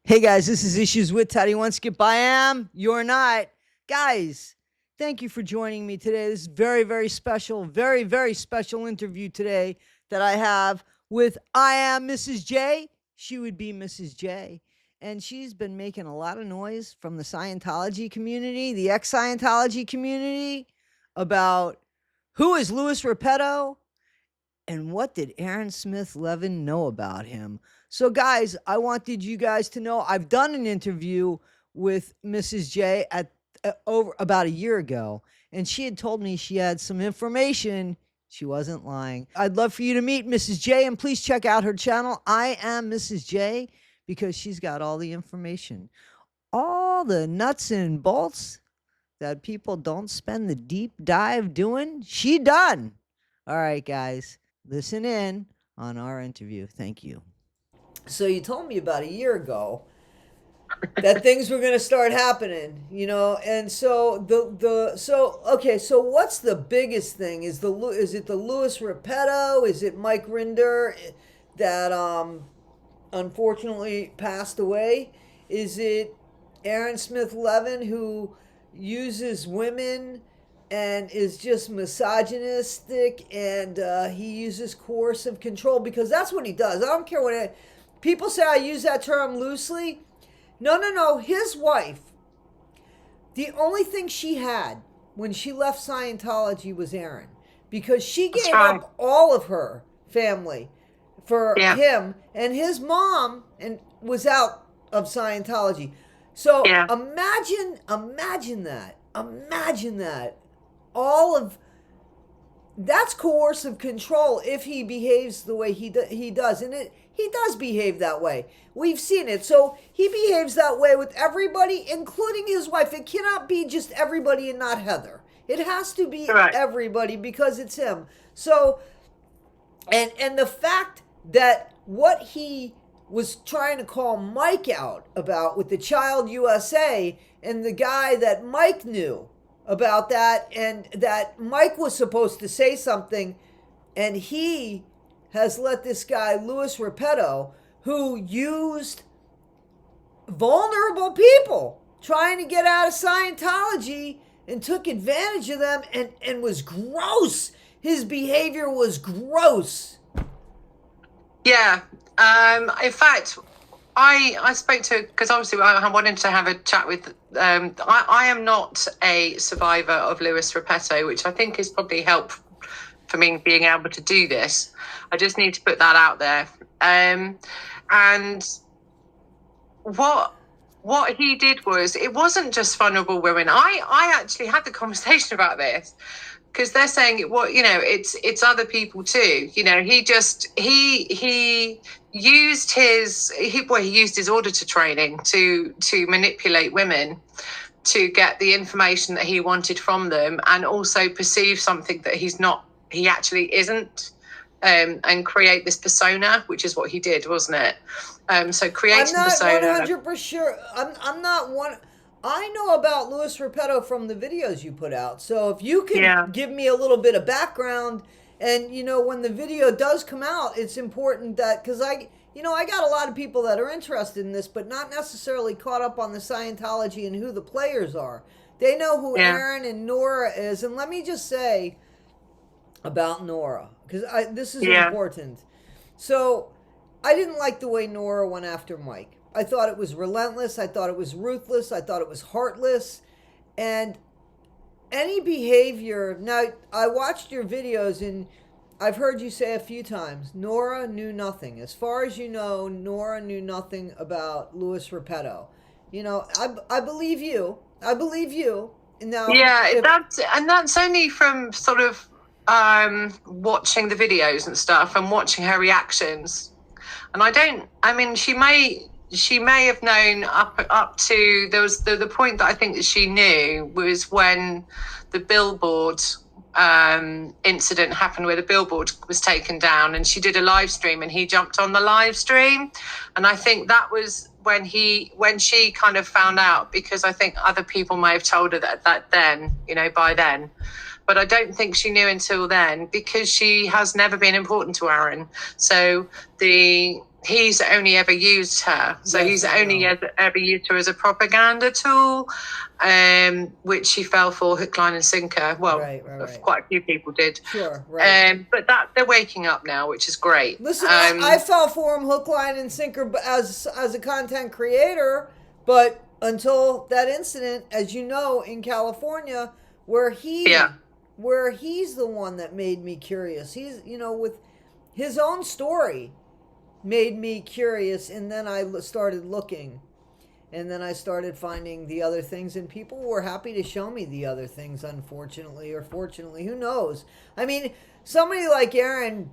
Hey guys, this is Issues with PT1. Skip, I am. You're not. Guys, thank you for joining me today. This is very special interview today that I have with I am Mrs. J. She would be Mrs. J. And she's been making a lot of noise from the Scientology community, the ex-Scientology community, about who is Louis Repetto and what did Aaron Smith Levin know about him? So, guys, I wanted you guys to know I've done an interview with Mrs. J at over about a year ago, and she had told me she had some information. She wasn't lying. I'd love for you to meet Mrs. J, and please check out her channel. I am Mrs. J, because she's got all the information, all the nuts and bolts that people don't spend the deep dive doing. She done. All right, guys. Listen in on our interview. Thank you. So you told me about a year ago that things were going to start happening, and so so what's the biggest thing? Is it the Louis Repetto? Is it Mike Rinder that unfortunately passed away? Is it Aaron Smith Levin, who uses women and is just misogynistic, and he uses coercive control? Because that's what he does. I don't care people say I use that term loosely. No. His wife, the only thing she had when she left Scientology was Aaron, because she gave up all of her family for him, and his mom and was out of Scientology. So imagine that. All of that's coercive control if he behaves the way he does, and he does behave that way. We've seen it. So he behaves that way with everybody, including his wife. It cannot be just everybody and not Heather. It has to be everybody, because it's him. So, and the fact that what he was trying to call Mike out about with the Child USA, and the guy that Mike knew about that, and that Mike was supposed to say something, and he has let this guy, Louis Repetto, who used vulnerable people trying to get out of Scientology and took advantage of them, and was gross. His behavior was gross. Yeah. In fact, I spoke to, because obviously I wanted to have a chat with, I am not a survivor of Louis Repetto, which I think is probably helpful for me being able to do this. I just need to put that out there. And what he did was, it wasn't just vulnerable women. I actually had the conversation about this, because they're saying it's other people too. He used his auditor training to manipulate women to get the information that he wanted from them, and also perceive something that he actually isn't, and create this persona, which is what he did, wasn't it? So creating persona. I'm not 100% sure. I'm not one. I know about Louis Repetto from the videos you put out. So if you can give me a little bit of background, and when the video does come out, it's important that, because I got a lot of people that are interested in this, but not necessarily caught up on the Scientology and who the players are. They know who Aaron and Nora is. And let me just say about Nora, because this is important. So I didn't like the way Nora went after Mike. I thought it was relentless. I thought it was ruthless. I thought it was heartless. And any behavior... Now, I watched your videos, and I've heard you say a few times, Nora knew nothing. As far as you know, Nora knew nothing about Louis Repetto. I believe you. I believe you. Now, that's only from sort of watching the videos and stuff, and watching her reactions. And she may have known up to, there was the point that I think that she knew was when the billboard incident happened, where the billboard was taken down, and she did a live stream, and he jumped on the live stream. And I think that was when she kind of found out, because I think other people may have told her that then, by then. But I don't think she knew until then, because she has never been important to Aaron. So the he's only ever used her. So Yes, he's I only know. ever used her as a propaganda tool, which she fell for hook, line, and sinker. Well, Right. quite a few people did. Sure, right. But that they're waking up now, which is great. Listen, I fell for him hook, line, and sinker as a content creator, but until that incident, as you know, in California, where Yeah. he's the one that made me curious. He's, with his own story made me curious, and then I started looking, and then I started finding the other things, and people were happy to show me the other things, unfortunately or fortunately, who knows. I mean, somebody like Aaron,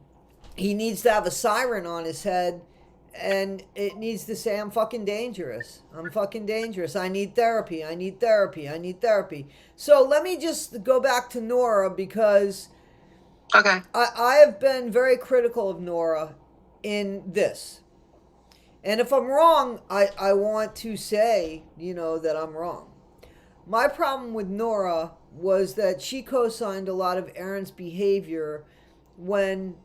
he needs to have a siren on his head, and it needs to say, I'm fucking dangerous. I'm fucking dangerous. I need therapy. I need therapy. I need therapy. So let me just go back to Nora, because Okay. I have been very critical of Nora in this. And if I'm wrong, I want to say, that I'm wrong. My problem with Nora was that she co-signed a lot of Aaron's behavior when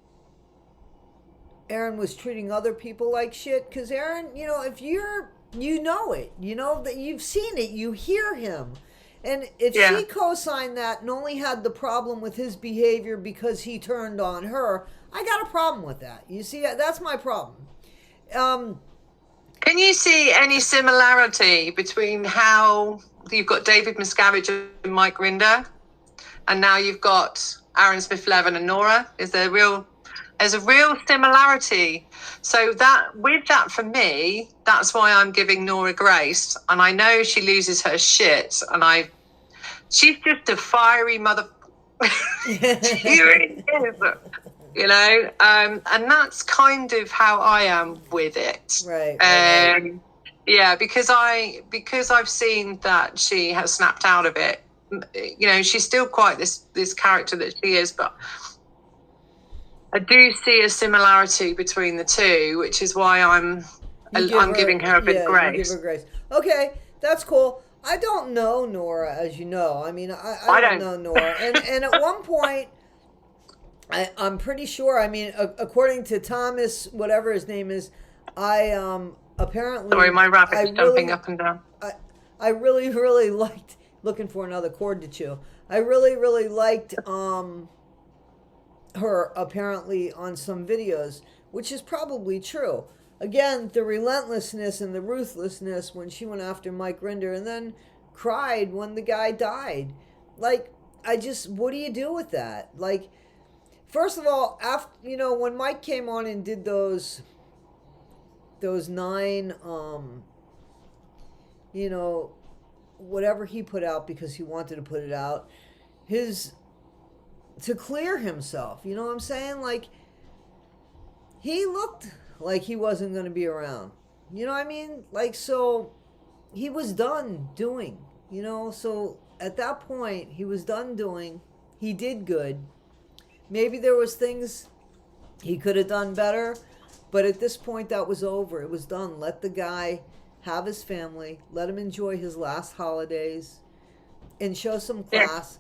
Aaron was treating other people like shit. Because Aaron, if you're, that you've seen it, you hear him. And if she co-signed that and only had the problem with his behavior because he turned on her, I got a problem with that. You see, that's my problem. Can you see any similarity between how you've got David Miscavige and Mike Rinder, and now you've got Aaron Smith Levin and Nora? There's a real similarity. So with that for me, that's why I'm giving Nora grace. And I know she loses her shit, and she's just a fiery mother. She really is. And that's kind of how I am with it. Right. Yeah, because I've seen that she has snapped out of it. She's still quite this character that she is, but I do see a similarity between the two, which is why I'm giving her a bit of grace. You give her grace. Okay, that's cool. I don't know Nora, as you know. I mean, I don't know Nora, and at one point, I'm pretty sure. I mean, according to Thomas, whatever his name is, apparently. Sorry, my rabbit's jumping up and down. I really liked looking for another cord to chew. I really liked her apparently on some videos, which is probably true. Again, the relentlessness and the ruthlessness when she went after Mike Rinder and then cried when the guy died. Like, what do you do with that? Like, first of all, after when Mike came on and did those 9 whatever he put out because he wanted to put it out, to clear himself, you know what I'm saying? Like, he looked like he wasn't going to be around. You know what I mean? Like, so he was done doing, so at that point he was done doing. He did good. Maybe there was things he could have done better, but at this point that was over. It was done. Let the guy have his family, let him enjoy his last holidays, and show some class,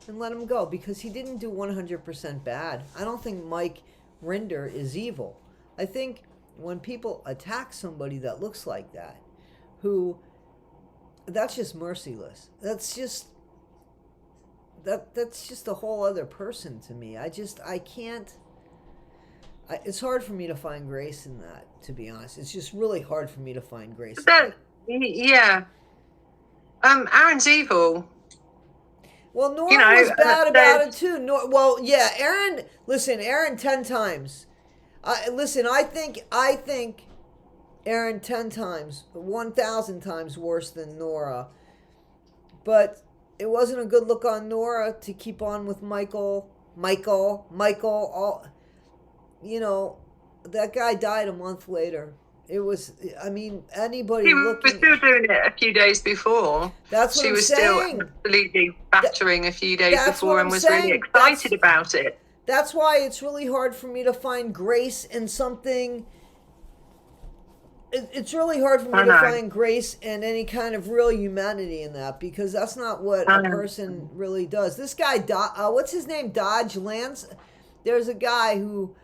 and let him go, because he didn't do 100% bad. I don't think Mike Rinder is evil. I think when people attack somebody that looks like that, that's just merciless. That's just a whole other person to me. I can't. It's hard for me to find grace in that, to be honest. It's just really hard for me to find grace in that. Yeah. Aaron's evil. Well, Nora was bad about it too. Aaron. Listen, Aaron 10 times. I think Aaron 10 times, 1,000 times worse than Nora. But it wasn't a good look on Nora to keep on with Michael. All, that guy died a month later. It was, anybody looking... He was still doing it a few days before. That's what she I'm was saying. Still absolutely battering a few days before and was really excited about it. That's why it's really hard for me to find grace in something... It's really hard for me to find grace and any kind of real humanity in that, because that's not what a person really does. This guy, what's his name? Dodge Lance? There's a guy who...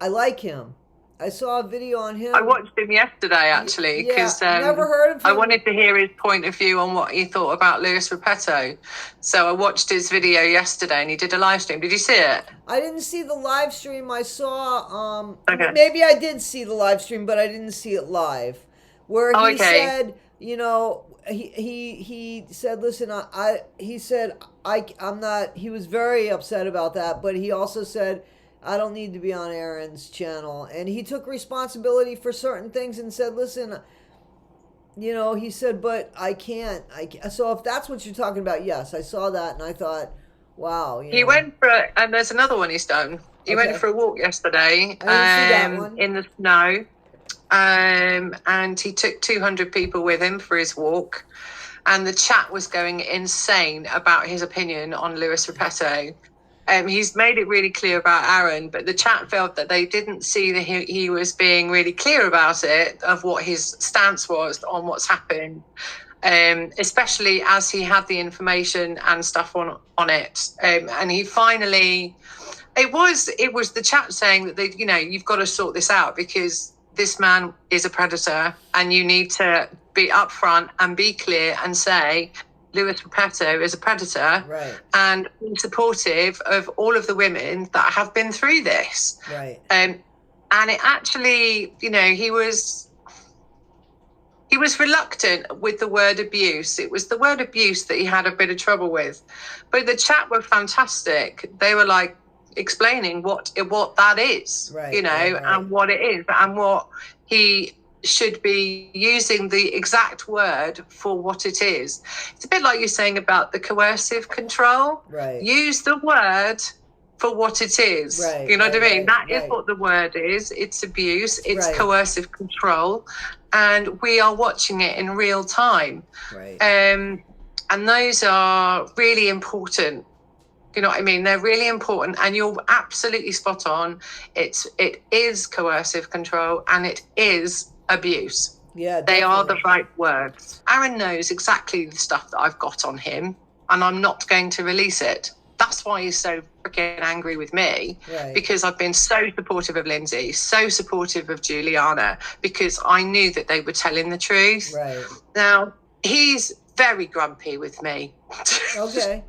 I like him. I saw a video on him. I watched him yesterday, actually, because never heard of him. I wanted to hear his point of view on what he thought about Lewis Repetto. So I watched his video yesterday, and he did a live stream. Did you see it? I didn't see the live stream. I saw, Okay. maybe I did see the live stream, but I didn't see it live. Where he said, you know, he said, listen, I'm not, he was very upset about that, but he also said, I don't need to be on Aaron's channel. And he took responsibility for certain things and said, listen, you know, he said, but I can't. So if that's what you're talking about, yes, I saw that and I thought, wow. He went for it, and there's another one he's done. He went for a walk yesterday in the snow, and he took 200 people with him for his walk. And the chat was going insane about his opinion on Lewis Repetto. He's made it really clear about Aaron, but the chat felt that they didn't see that he was being really clear about it, of what his stance was on what's happened, especially as he had the information and stuff on it. And he finally, it was the chat saying that you've got to sort this out, because this man is a predator, and you need to be upfront and be clear and say, Lewis Repetto is a predator, right, and be supportive of all of the women that have been through this. Right. And it actually, he was reluctant with the word abuse. It was the word abuse that he had a bit of trouble with. But the chat were fantastic. They were like explaining what that is, right, and what it is, and what he should be using the exact word for what it is. It's a bit like you're saying about the coercive control. Right. Use the word for what it is. Right, you know what I mean? Right, that is what the word is. It's abuse. It's coercive control. And we are watching it in real time. Right. And those are really important. You know what I mean? They're really important, and you're absolutely spot on. It is coercive control, and it is abuse. Yeah, they are the right words. Aaron knows exactly the stuff that I've got on him, and I'm not going to release it. That's why he's so freaking angry with me, because I've been so supportive of Lindsay, so supportive of Juliana, because I knew that they were telling the truth. Right. Now, he's very grumpy with me. Okay.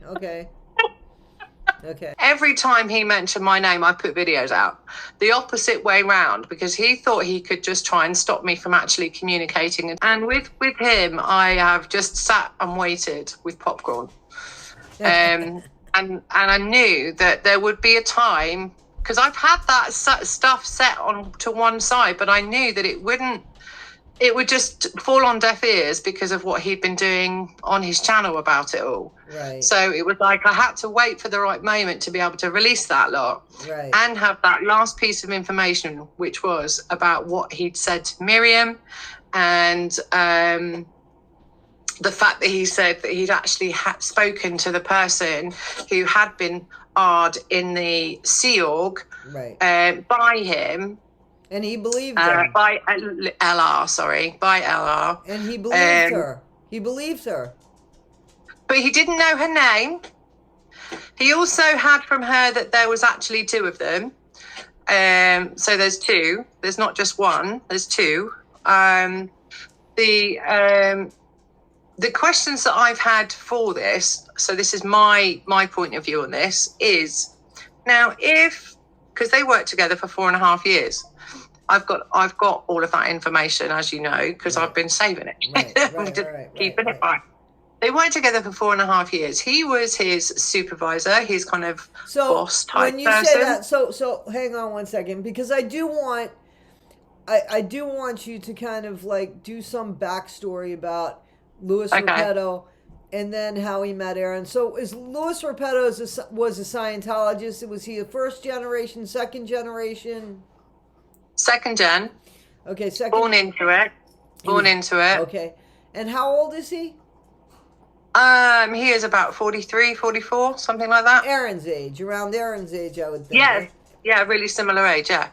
Every time he mentioned my name, I put videos out. The opposite way round, because he thought he could just try and stop me from actually communicating. And with him, I have just sat and waited with popcorn. And I knew that there would be a time, because I've had that stuff set on to one side, but I knew that it would just fall on deaf ears because of what he'd been doing on his channel about it all. Right. So it was like I had to wait for the right moment to be able to release that lot, and have that last piece of information, which was about what he'd said to Miriam, and the fact that he said that he'd actually spoken to the person who had been AR'd in the Sea Org by him. And he believed her. By LR. And he believed her. He believed her. But he didn't know her name. He also had from her that there was actually two of them. So there's two. There's not just one. There's two. The questions that I've had for this, so this is my point of view on this, is now because they worked together for 4.5 years. I've got all of that information, as you know, because I've been saving it, keeping it back. They worked together for 4.5 years. He was his supervisor, his kind of boss type when you person. Say that, so hang on one second, because I do want you to kind of like do some backstory about Lewis Repetto, and then how he met Aaron. So is Lewis Repetto was a Scientologist? Was he a first generation, second generation? Second gen. Okay, second. Born into it. Okay. And how old is he? He is about 43, 44, something like that. Aaron's age, around Aaron's age, I would think. Yeah, right? yeah, really similar age, yeah.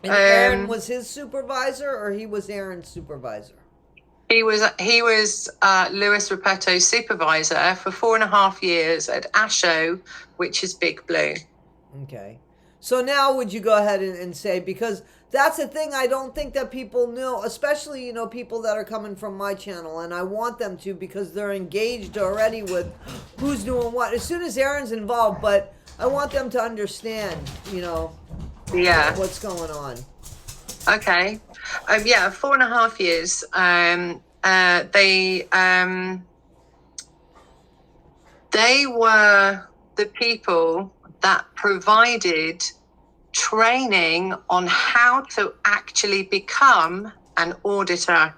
And Aaron was his supervisor, or he was Aaron's supervisor? He was Lewis Repetto's supervisor for 4.5 years at ASHO, which is Big Blue. Okay. So now would you go ahead and say, because that's the thing I don't think that people know, especially, people that are coming from my channel, and I want them to because they're engaged already with who's doing what. As soon as Aaron's involved, but I want them to understand, Yeah. what's going on. Okay. 4.5 years. They were the people that provided training on how to actually become an auditor.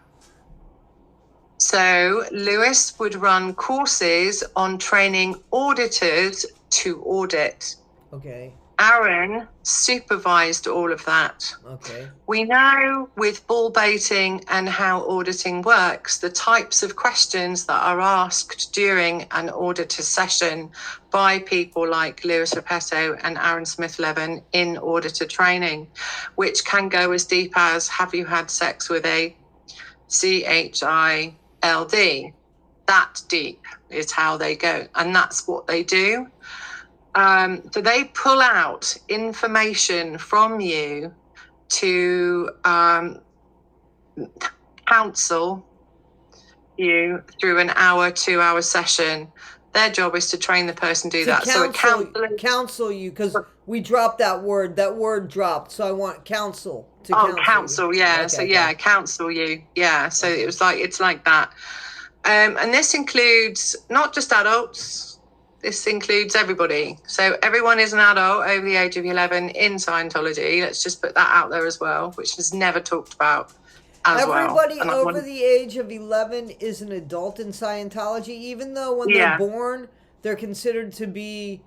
So Lewis would run courses on training auditors to audit. Okay. Aaron supervised all of that. Okay. We know with ball baiting and how auditing works, the types of questions that are asked during an auditor session by people like Lewis Repetto and Aaron Smith Levin in auditor training, which can go as deep as, have you had sex with a CHILD? That deep is how they go. And that's what they do. So they pull out information from you to counsel you through an hour, 2-hour session. Their job is to train the person to do that. So a counselor, counsel you, because we dropped that word. That word dropped. So I want counsel to counsel. Yeah. Okay, so yeah, counsel you. Yeah. So Okay. it's like that. And this includes not just adults. This includes everybody. So everyone is an adult over the age of 11 in Scientology. Let's just put that out there as well, which is never talked about as Everybody well. over the age of 11 is an adult in Scientology, even though when they're born, they're considered to be,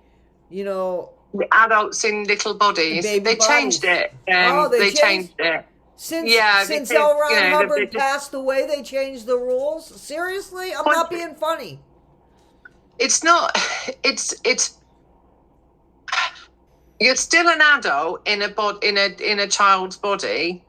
the adults in little bodies. Baby they bodies. Changed it. They changed it. Since L. Ron Hubbard passed away, they changed the rules? Seriously? I'm not being funny. It's not, you're still an adult in a child's body,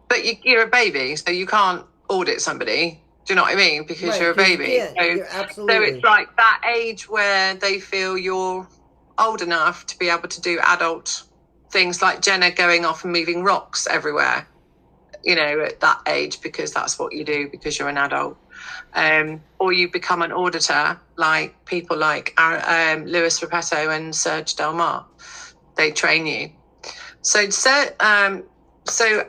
but you're a baby, so you can't audit somebody. Do you know what I mean? Because you're a baby. Absolutely. So it's like that age where they feel you're old enough to be able to do adult things, like Jenna going off and moving rocks everywhere, at that age, because that's what you do because you're an adult. Or you become an auditor, like people like Lewis Repetto and Serge Delmar. They train you. So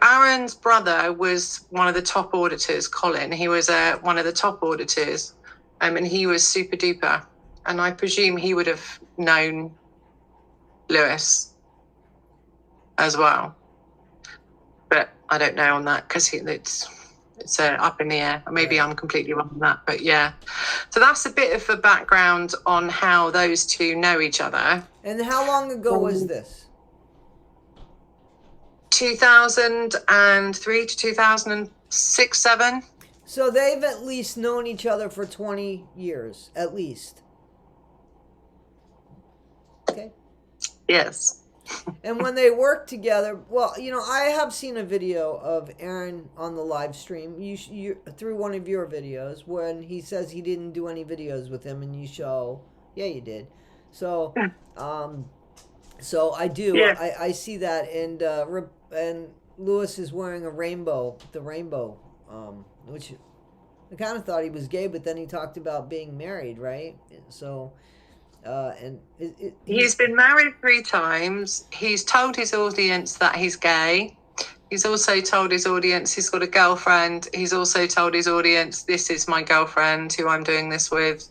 Aaron's brother was one of the top auditors, Colin. He was one of the top auditors, and he was super duper. And I presume he would have known Lewis as well. But I don't know on that because it's up in the air. Maybe I'm completely wrong on that, but yeah. So that's a bit of a background on how those two know each other. And how long ago was this? 2003 to 2006, 7. So they've at least known each other for 20 years, at least. Okay. Yes. And when they work together, well, I have seen a video of Aaron on the live stream. You through one of your videos when he says he didn't do any videos with him, and you show, yeah, you did. So, so I do. Yeah. I see that, and Lewis is wearing the rainbow, which I kind of thought he was gay, but then he talked about being married, right? So. He's been married 3 times. He's told his audience that he's gay. He's also told his audience he's got a girlfriend. He's also told his audience, this is my girlfriend who I'm doing this with.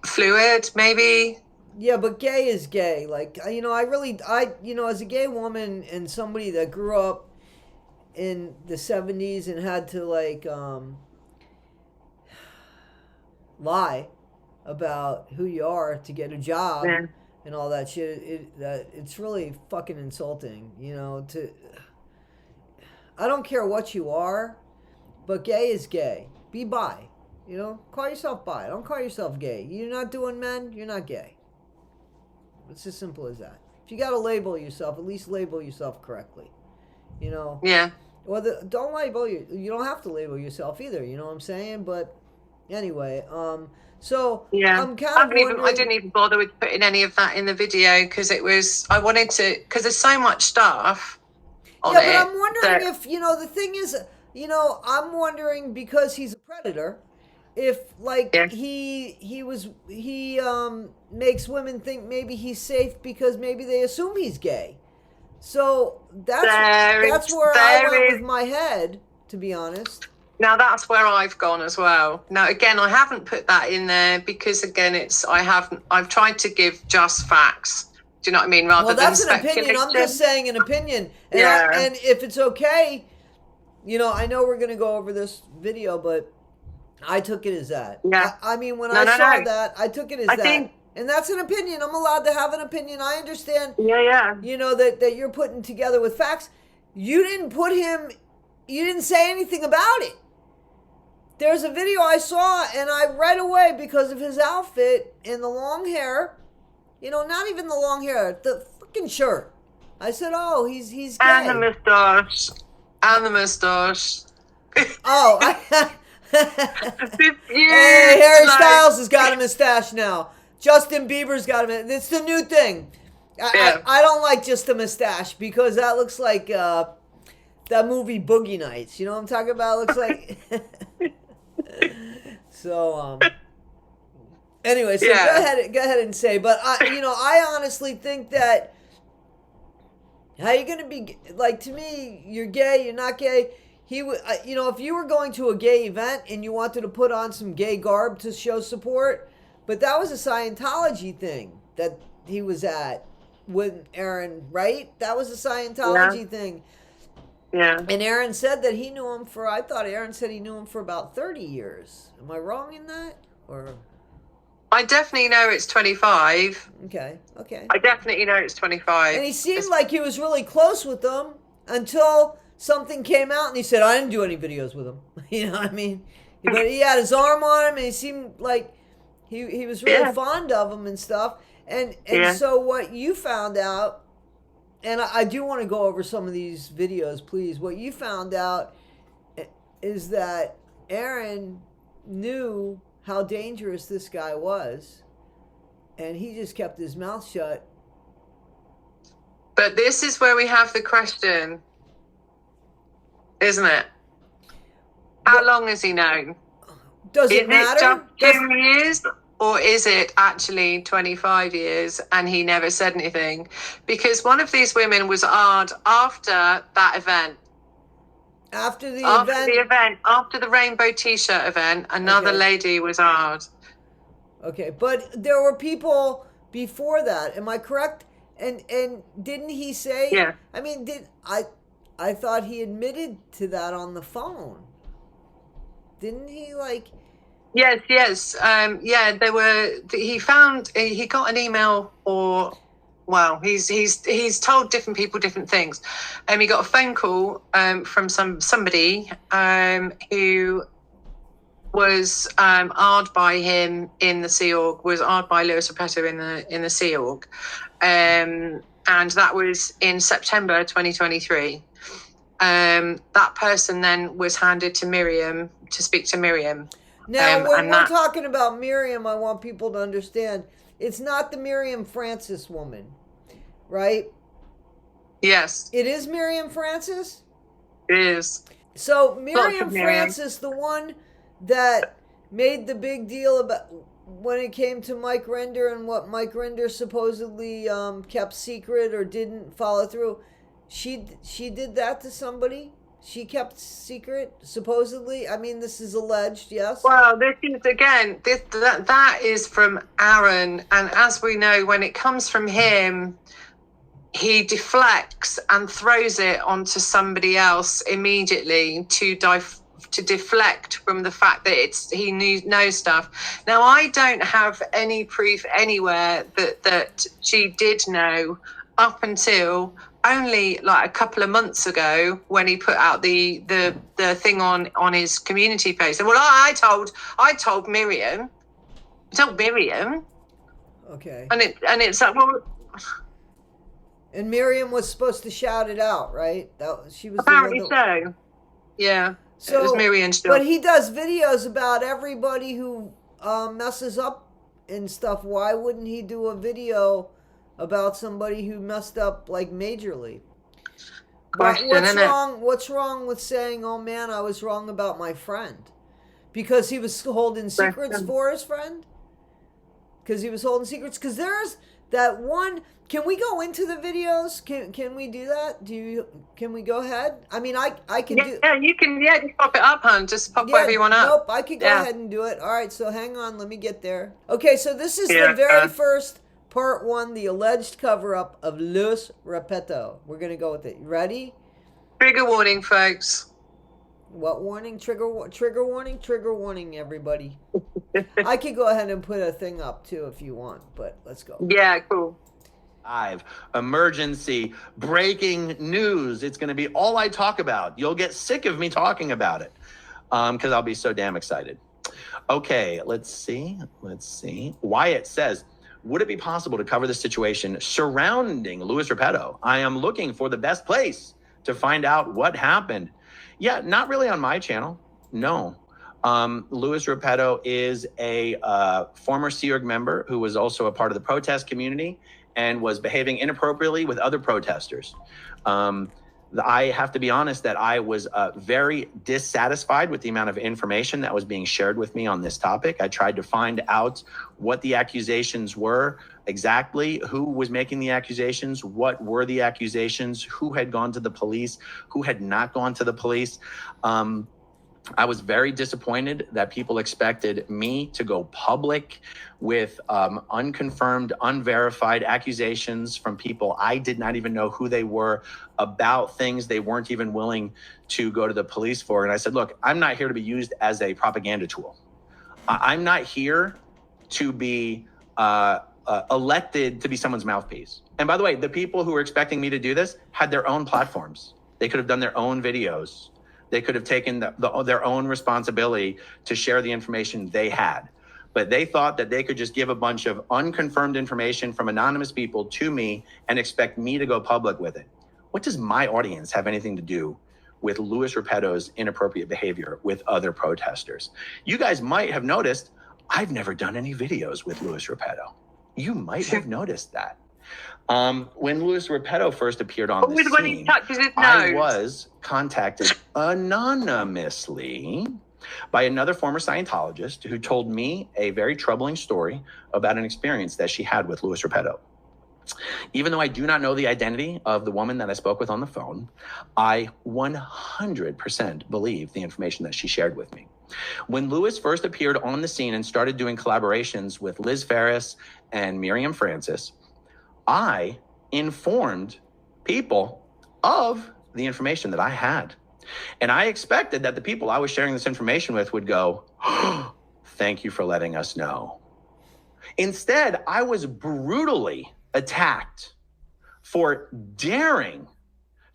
Fluid, maybe. Yeah, but gay is gay. Like, as a gay woman and somebody that grew up in the 70s and had to, lie about who you are to get a job and all that shit, it's really fucking insulting, I don't care what you are, but gay is gay. Be bi, call yourself bi. Don't call yourself gay. You're not doing men, you're not gay. It's as simple as that. If you gotta label yourself, at least label yourself correctly, Yeah. Well, don't label you don't have to label yourself either, you know what I'm saying? But Anyway, so Yeah, I'm kind of wondering. I didn't even bother with putting any of that in the video because I wanted to, because there's so much stuff on Yeah, but it I'm wondering that, if, the thing is, I'm wondering because he's a predator, if like yeah, he makes women think maybe he's safe because maybe they assume he's gay. So that's where I went there with is. my head, to be honest. Now that's where I've gone as well. Now again, I haven't put that in there because again, I've tried to give just facts. Do you know what I mean? Rather Well, than that's an opinion. I'm just speculation. saying an opinion. And Yeah. and if it's okay, I know we're going to go over this video, but I took it as that. Yeah. I mean, when No, I no, saw no. that, I took it as I that. think. And that's an opinion. I'm allowed to have an opinion. I understand, Yeah. that you're putting together with facts. You didn't say anything about it. There's a video I saw, and I right away, because of his outfit and the long hair, not even the long hair, the freaking shirt. I said, oh, he's gay. And the moustache. And the moustache. Oh, hey, Harry Styles has got a mustache now. Justin Bieber's got him. It's the new thing. I don't like just a mustache because that looks like that movie Boogie Nights. You know what I'm talking about? It looks like. So anyway, so go ahead and say. But I honestly think that how you gonna be like, to me, you're gay, you're not gay. He would, if you were going to a gay event and you wanted to put on some gay garb to show support, but that was a Scientology thing that he was at with Aaron, right? That was a Scientology thing. Yeah. And Aaron said that he knew him I thought Aaron said he knew him for about 30 years. Am I wrong in that? Or I definitely know it's 25. Okay. I definitely know it's 25. And he seemed like he was really close with them until something came out and he said, I didn't do any videos with him. You know what I mean? But he had his arm on him and he seemed like he was really fond of him and stuff. And so what you found out, and I do want to go over some of these videos, please. What you found out is that Aaron knew how dangerous this guy was, and he just kept his mouth shut. But this is where we have the question, isn't it? How long has he known? Does it matter? Is it just 2 years? Or is it actually 25 years and he never said anything? Because one of these women was hard after that event. After the event, after the rainbow t-shirt event, another lady was hard. Okay, but there were people before that. Am I correct? And didn't he say? Yeah. I mean, I thought he admitted to that on the phone. Didn't he, like? Yes. There were. He got an email, or well, he's told different people different things. He got a phone call from somebody who was AR'd by him in the Sea Org, was AR'd by Lewis Repetto in the Sea Org, and that was in September 2023. That person then was handed to Miriam to speak to Miriam. Now, when we're talking about Miriam, I want people to understand it's not the Miriam Francis woman, right? Yes. It is Miriam Francis? It is. So Miriam Francis, the one that made the big deal about when it came to Mike Render and what Mike Render supposedly kept secret or didn't follow through, she did that to somebody? She kept secret, supposedly? I mean, this is alleged, yes? Well, this is, again, that is from Aaron. And as we know, when it comes from him, he deflects and throws it onto somebody else immediately to deflect from the fact that he knows stuff. Now, I don't have any proof anywhere that she did know up until only like a couple of months ago when he put out the thing on his community page. And well, I told Miriam. Okay. And it's like, well, and Miriam was supposed to shout it out, right? She was apparently so. Yeah. It was So, Miri and Sean. but he does videos about everybody who messes up and stuff. Why wouldn't he do a video about somebody who messed up like majorly? Question, What's isn't it? wrong? What's wrong with saying, "Oh man, I was wrong about my friend," because he was holding secrets Question. for his friend? Because he was holding secrets. Because there's that one. Can we go into the videos? Can we do that? Can we go ahead? I mean, I can do. Yeah, you can. Yeah, just pop it up, hon. Just pop Yeah, whatever you want up. nope, I could go Yeah. ahead and do it. All right, so hang on, let me get there. Okay, so this is the Yeah. very first part one, the alleged cover up of Luis Repetto. We're gonna go with it. You ready? Trigger warning, folks. What warning? Trigger warning? Trigger warning, everybody. I could go ahead and put a thing up too if you want, but let's go. Yeah, cool. Live, emergency, breaking news. It's going to be all I talk about. You'll get sick of me talking about it because I'll be so damn excited. Okay, let's see. Wyatt says, would it be possible to cover the situation surrounding Luis Repetto? I am looking for the best place to find out what happened. Yeah, not really on my channel. No. Luis Repetto is a former Sea Org member who was also a part of the protest community and was behaving inappropriately with other protesters. I have to be honest that I was very dissatisfied with the amount of information that was being shared with me on this topic. I tried to find out what the accusations were exactly, who was making the accusations, what were the accusations, who had gone to the police, who had not gone to the police. I was very disappointed that people expected me to go public with unconfirmed, unverified accusations from people I did not even know who they were about things they weren't even willing to go to the police for. And I said, look, I'm not here to be used as a propaganda tool. I'm not here to be elected to be someone's mouthpiece. And by the way, the people who were expecting me to do this had their own platforms. They could have done their own videos. They could have taken their own responsibility to share the information they had. But they thought that they could just give a bunch of unconfirmed information from anonymous people to me and expect me to go public with it. What does my audience have anything to do with Luis Repetto's inappropriate behavior with other protesters? You guys might have noticed I've never done any videos with Luis Repetto. You might have noticed that. When Luis Repetto first appeared on the When he scene, touches his nose. I was contacted anonymously by another former Scientologist who told me a very troubling story about an experience that she had with Luis Repetto. Even though I do not know the identity of the woman that I spoke with on the phone, I 100% believe the information that she shared with me. When Luis first appeared on the scene and started doing collaborations with Liz Ferris and Miriam Francis, I informed people of the information that I had. And I expected that the people I was sharing this information with would go, oh, thank you for letting us know. Instead, I was brutally attacked for daring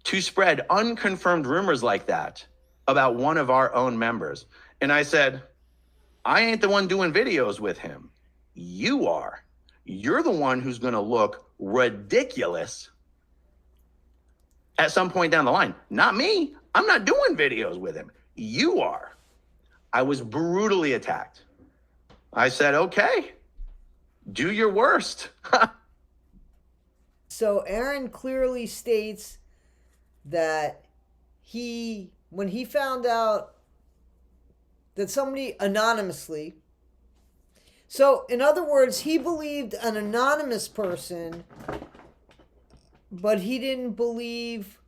to spread unconfirmed rumors like that about one of our own members. And I said, I ain't the one doing videos with him. You are. You're the one who's going to look ridiculous at some point down the line. Not me. I'm not doing videos with him. You are. I was brutally attacked. I said, okay, do your worst. So Aaron clearly states that when he found out that somebody anonymously, so in other words, he believed an anonymous person, but he didn't believe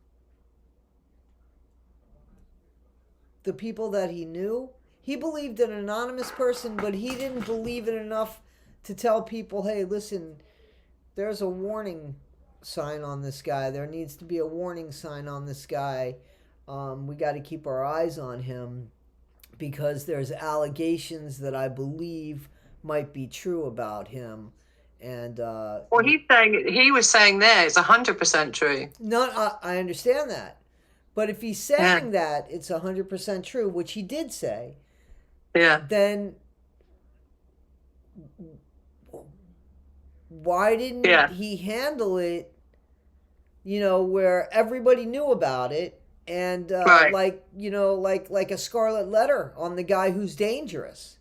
the people that he knew. He believed an anonymous person, but he didn't believe it enough to tell people, hey, listen, there's a warning sign on this guy. There needs to be a warning sign on this guy. We got to keep our eyes on him because there's allegations that I believe might be true about him. And well, he was saying there it's 100% true. No, I understand that. But if he's saying that it's 100% true, which he did say, then why didn't he handle it, where everybody knew about it and Right. like a scarlet letter on the guy who's dangerous,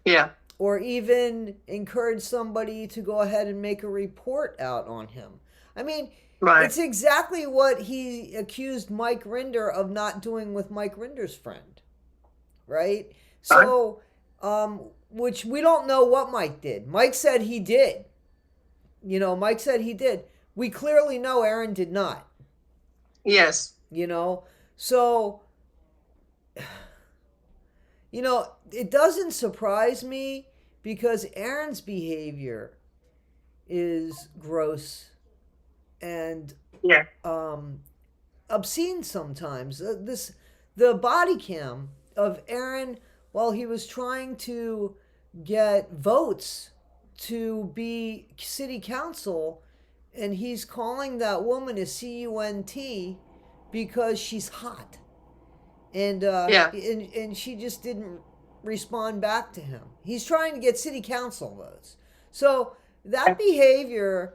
Yeah. or even encourage somebody to go ahead and make a report out on him. I mean, Right. it's exactly what he accused Mike Rinder of not doing with Mike Rinder's friend, right? So, which we don't know what Mike did. Mike said he did. Mike said he did. We clearly know Aaron did not. Yes. So, it doesn't surprise me because Aaron's behavior is gross and Yeah. obscene sometimes. The body cam of Aaron while he was trying to get votes to be city council, and he's calling that woman a cunt because she's hot, and and she just didn't respond back to him. He's trying to get city council votes, so that behavior,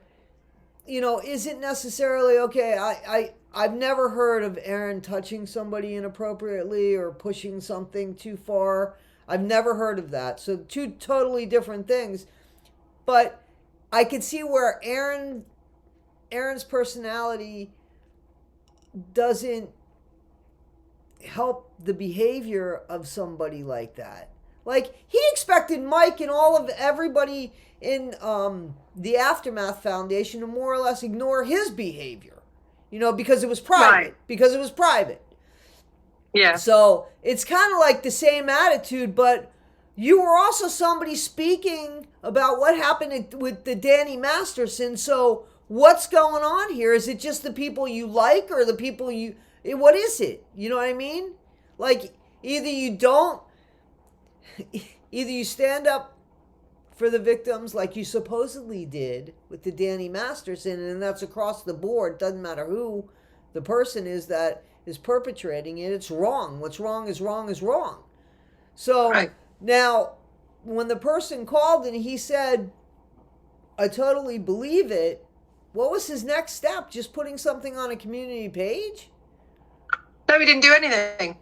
isn't necessarily okay. I've never heard of Aaron touching somebody inappropriately or pushing something too far. I've never heard of that. So two totally different things. But I could see where Aaron's personality doesn't help the behavior of somebody like that. Like, he expected Mike and everybody in the Aftermath Foundation to more or less ignore his behavior, because it was private. Right. Because it was private. Yeah. So it's kind of like the same attitude, but you were also somebody speaking about what happened with the Danny Masterson. So what's going on here? Is it just the people you like or the people what is it? You know what I mean? Like, either you stand up for the victims like you supposedly did with the Danny Masterson, and that's across the board. Doesn't matter who the person is that is perpetrating it. It's wrong. What's wrong is wrong is wrong. So Right. now, when the person called and he said, I totally believe it, what was his next step? Just putting something on a community page? No, he didn't do anything.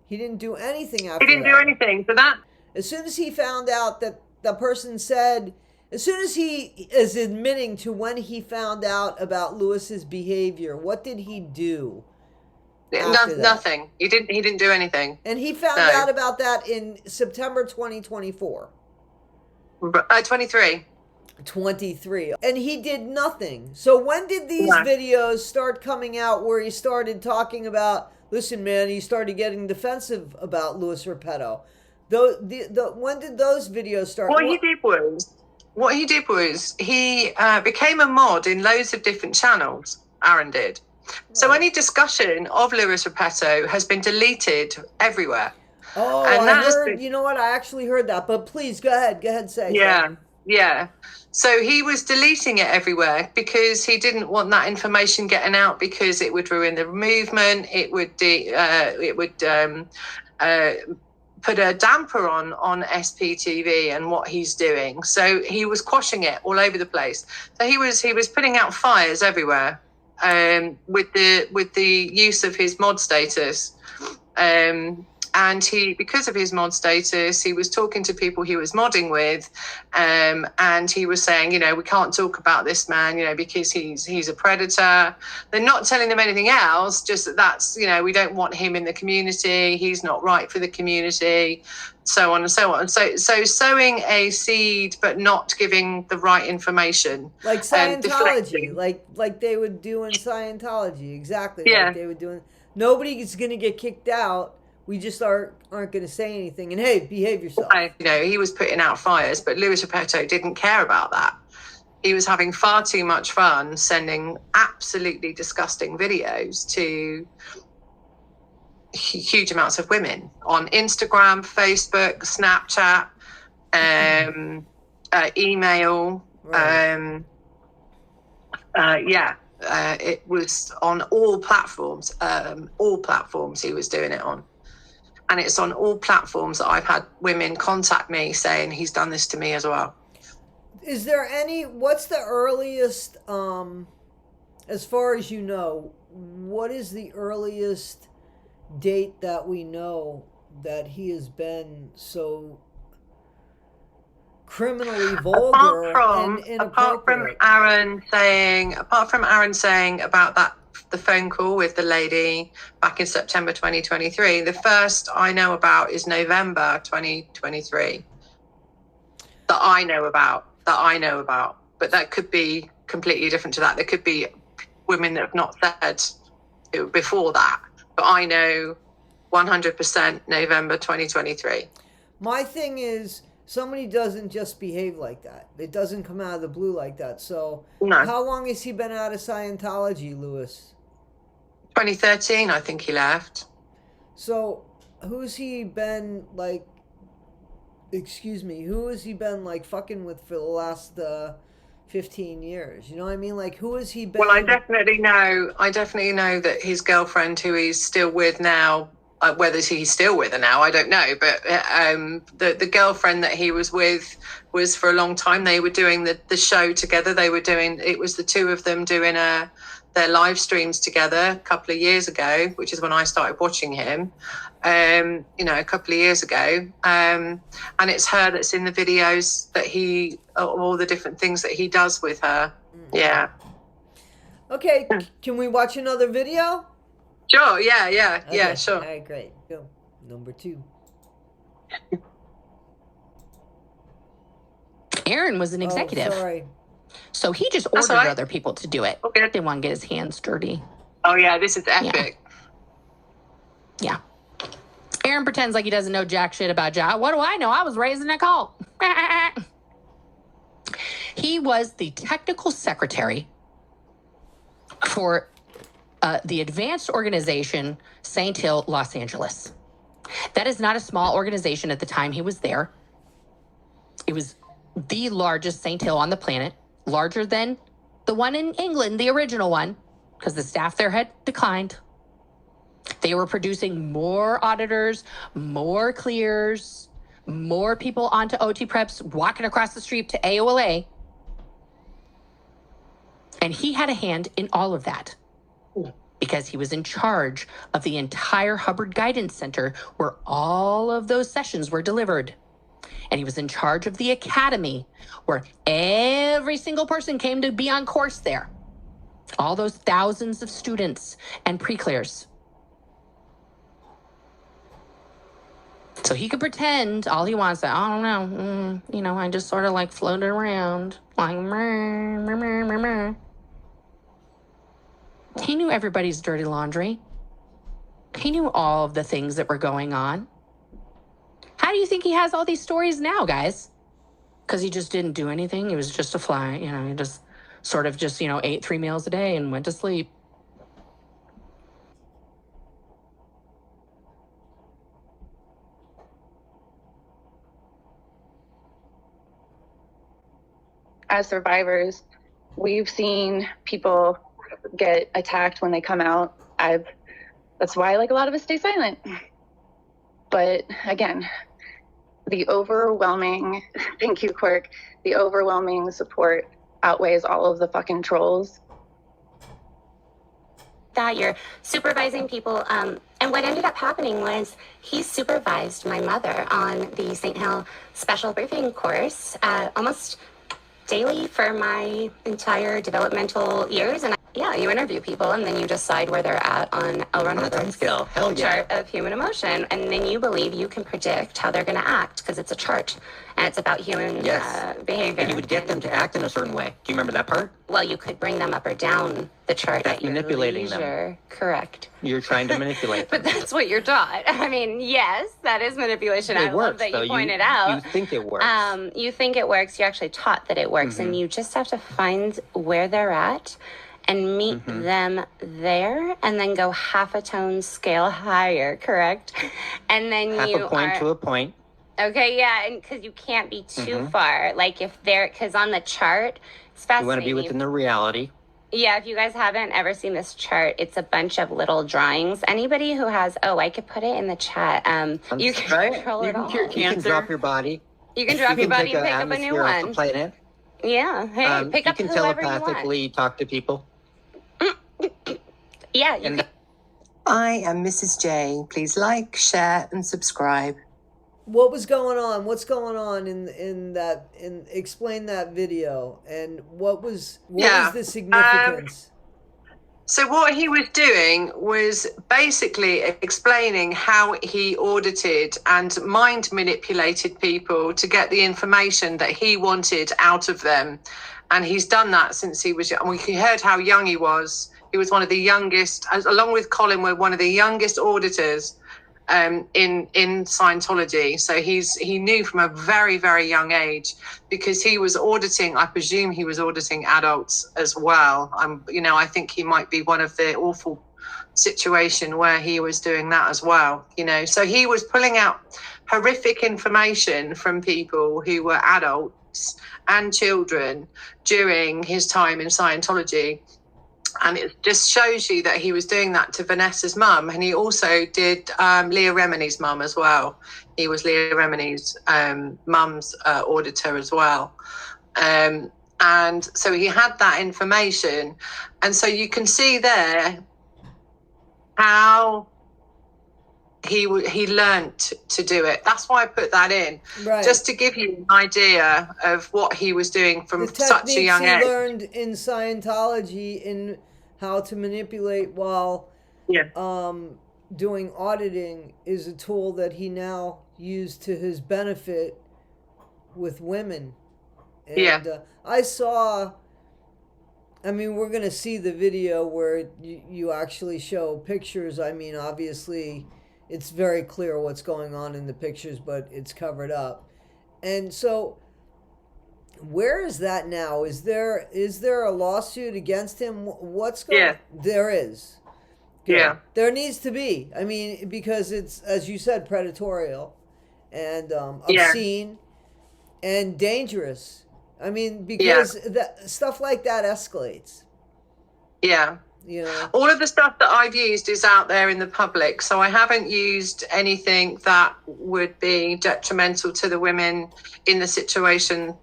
He didn't do anything after He didn't that. do anything. So that. As soon as he found out that the person said, as soon as he is admitting to when he found out about Lewis's behavior, what did he do? after that? Nothing. He didn't do anything. And he found out about that in September 2024. 23. 23. And he did nothing. So when did these videos start coming out where he started talking about, listen, man, he started getting defensive about Louis Repetto? When did those videos start? What he did was he became a mod in loads of different channels. Aaron did. So any discussion of Louis Repetto has been deleted everywhere. Oh, and I heard, you know what? I actually heard that. But please, go ahead, say. Yeah. So he was deleting it everywhere because he didn't want that information getting out because it would ruin the movement. It would put a damper on SPTV and what he's doing. So he was quashing it all over the place. So he was putting out fires everywhere with the use of his mod status. And because of his mod status, he was talking to people he was modding with, and he was saying, we can't talk about this man, because he's a predator. They're not telling them anything else, just that's, we don't want him in the community. He's not right for the community, so on and so on. So sowing a seed, but not giving the right information. Like Scientology, like they would do in Scientology, exactly. Yeah. Like they would do. Nobody is going to get kicked out. We just aren't going to say anything. And hey, behave yourself. He was putting out fires, but Louis Repetto didn't care about that. He was having far too much fun sending absolutely disgusting videos to huge amounts of women on Instagram, Facebook, Snapchat, email. Right. It was on all platforms. All platforms he was doing it on. And it's on all platforms that I've had women contact me saying he's done this to me as well. Is there what's the earliest as far as you know, what is the earliest date that we know that he has been so criminally vulgar and inappropriate? Apart from Aaron saying about the phone call with the lady back in September 2023, the first I know about is November 2023. That I know about. But that could be completely different to that. There could be women that have not said it before that. But I know 100% November 2023. My thing is, somebody doesn't just behave like that. It doesn't come out of the blue like that. So, no. How long has he been out of Scientology, Lewis? 2013, I think he left. So, who's he been like? Excuse me. Who has he been like fucking with for the last 15 years? You know what I mean? Like, who has he been? Well, I definitely know that his girlfriend, who he's still with now, whether he's still with her now, I don't know. But the girlfriend that he was with was for a long time. They were doing the show together. It was the two of them doing their live streams together a couple of years ago, which is when I started watching him. A couple of years ago. And it's her that's in the videos that all the different things that he does with her. Yeah. Okay. Can we watch another video? Sure. Yeah. Okay. Yeah. Sure. All right. Great. Go. Number 2. Aaron was an executive. Oh, sorry. So he just ordered other people to do it. Okay. Didn't want to get his hands dirty. Oh, yeah. This is epic. Yeah. Aaron pretends like he doesn't know jack shit about job. What do I know? I was raised in a cult. He was the technical secretary for the advanced organization St. Hill, Los Angeles. That is not a small organization at the time he was there. It was the largest St. Hill on the planet, larger than the one in England, the original one, because the staff there had declined. They were producing more auditors, more clears, more people onto OT preps, walking across the street to AOLA. And he had a hand in all of that because he was in charge of the entire Hubbard Guidance Center where all of those sessions were delivered. And he was in charge of the academy where every single person came to be on course there. All those thousands of students and pre-clears. So he could pretend all he wants that, I don't know, I just sort of like floated around. Like, meh, meh, meh, meh, meh. He knew everybody's dirty laundry. He knew all of the things that were going on. How do you think he has all these stories now, guys? Because he just didn't do anything. He was just a fly, he just sort of just, ate 3 meals a day and went to sleep. As survivors, we've seen people get attacked when they come out. That's why a lot of us stay silent. But again, the overwhelming, thank you, Quirk, the overwhelming support outweighs all of the fucking trolls. That you're supervising people. And what ended up happening was he supervised my mother on the St. Hill special briefing course almost daily for my entire developmental years. And you interview people and then you decide where they're at on L. Ron Hubbard's chart of human emotion. And then you believe you can predict how they're going to act because it's a chart and it's about human behavior. And you would get them to act in a certain way. Do you remember that part? Well, you could bring them up or down the chart at your manipulating leisure. Them. Correct. You're trying to manipulate them. But that's what you're taught. I mean, yes, that is manipulation. I love that you pointed out. You think it works. You think it works. You're actually taught that it works. And you just have to find where they're at and meet them there and then go half a tone scale higher, correct? And then half a point to a point. Okay, yeah, and because you can't be too far. Like if they're, because on the chart, it's fascinating. You want to be within the reality. Yeah, if you guys haven't ever seen this chart, it's a bunch of little drawings. Anybody who has, I could put it in the chat. You can control it all. You can drop your body. You can drop your body and pick up a new one. Planet. Yeah, hey, pick up whoever you want. You can telepathically talk to people. Yeah, you And can. I am Mrs. J. Please like, share, and subscribe. What was going on? What's going on in explain that video and what was Yeah, the significance? So what he was doing was basically explaining how he audited and mind manipulated people to get the information that he wanted out of them. And he's done that since he was young. We heard how young he was. He was one of the youngest, along with Colin, were one of the youngest auditors in Scientology. So he knew from a very, very young age, because he was auditing, I presume he was auditing adults as well. I think he might be one of the awful situation where he was doing that as well. So he was pulling out horrific information from people who were adults and children during his time in Scientology. And it just shows you that he was doing that to Vanessa's mum. And he also did Leah Remini's mum as well. He was Leah Remini's mum's auditor as well. And so he had that information. And so you can see there how he learnt to do it. That's why I put that in, Right. just to give you an idea of what he was doing from The such a young techniques he age. learned in Scientology in how to manipulate while doing auditing is a tool that he now used to his benefit with women. And we're going to see the video where you actually show pictures. Obviously, it's very clear what's going on in the pictures, but it's covered up. And so, where is that now? Is there a lawsuit against him? What's going on? There is. Good. Yeah. There needs to be. Because it's, as you said, predatorial and obscene and dangerous. Because that stuff like that escalates. Yeah. All of the stuff that I've used is out there in the public, so I haven't used anything that would be detrimental to the women in the situation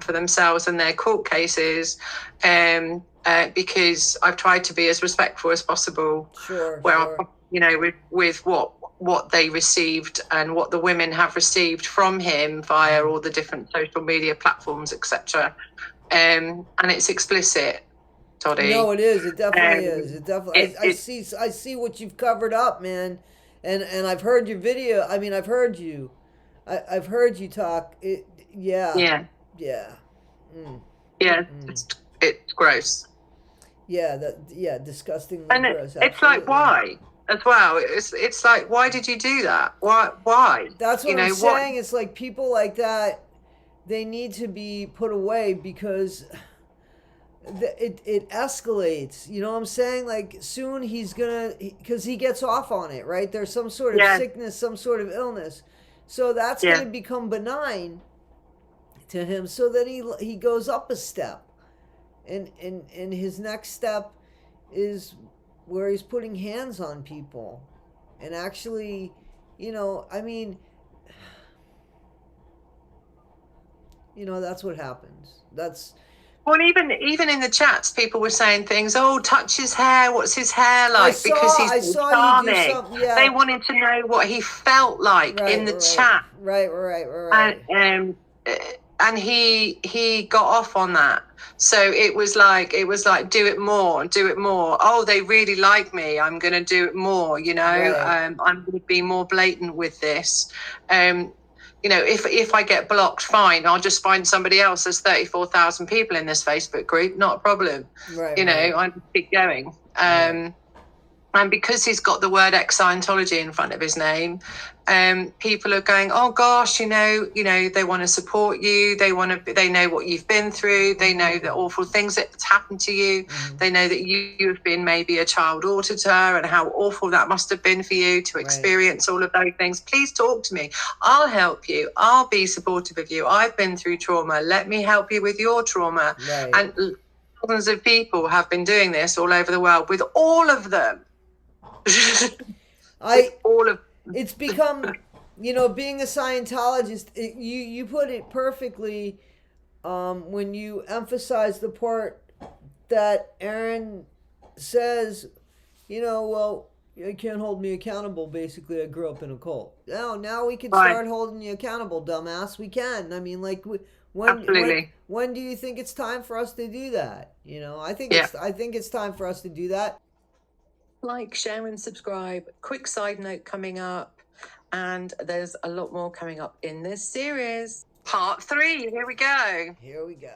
for themselves and their court cases, because I've tried to be as respectful as possible. Sure. With what they received and what the women have received from him via all the different social media platforms, etc. And it's explicit. Toddy. No, it is. It definitely is. It definitely. I see what you've covered up, man, and I've heard your video. I've heard you. I've heard you talk. Yeah. Mm. Yeah. It's gross. Yeah. Disgustingly and gross. It's like, why? As well, it's like, why did you do that? Why? That's what I'm saying. It's like people like that, they need to be put away because it escalates. You know what I'm saying? Like soon he's gonna, because he gets off on it, right? There's some sort of sickness, some sort of illness, so that's gonna become benign to him, so that he goes up a step, and his next step is where he's putting hands on people, and actually, that's what happens. That's. Well, even in the chats, people were saying things. Oh, touch his hair. What's his hair like? Because he's charming. They wanted to know what he felt like in the chat. Right. And he got off on that. So it was like do it more. Oh, they really like me. I'm going to do it more. I'm going to be more blatant with this. If I get blocked, fine. I'll just find somebody else. There's 34,000 people in this Facebook group. Not a problem. I keep going. And because he's got the word ex-Scientology in front of his name, people are going, oh gosh, they want to support you. They know what you've been through. They know the awful things that's happened to you. Mm-hmm. They know that you've been maybe a child auditor and how awful that must have been for you to experience all of those things. Please talk to me. I'll help you. I'll be supportive of you. I've been through trauma. Let me help you with your trauma. Right. And thousands of people have been doing this all over the world with all of them. It's become, being a Scientologist, you put it perfectly when you emphasize the part that Aaron says well, you can't hold me accountable. Basically, I grew up in a cult. Now we can Right. start holding you accountable, dumbass. We can. I mean, like, Absolutely. when do you think it's time for us to do that? I think Yeah. it's time for us to do that. Like, share, and subscribe. Quick side note coming up, and there's a lot more coming up in this series. Part 3. Here we go. Here we go.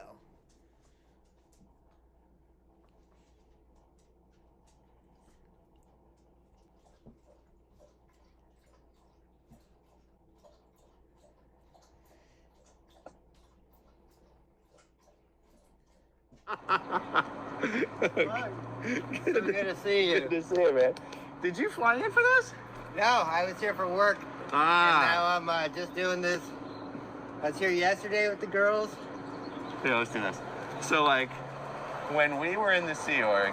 So good to see you. Good to see you, man. Did you fly in for this? No, I was here for work, and now I'm just doing this. I was here yesterday with the girls. Here, let's do this. So, like, when we were in the Sea Org,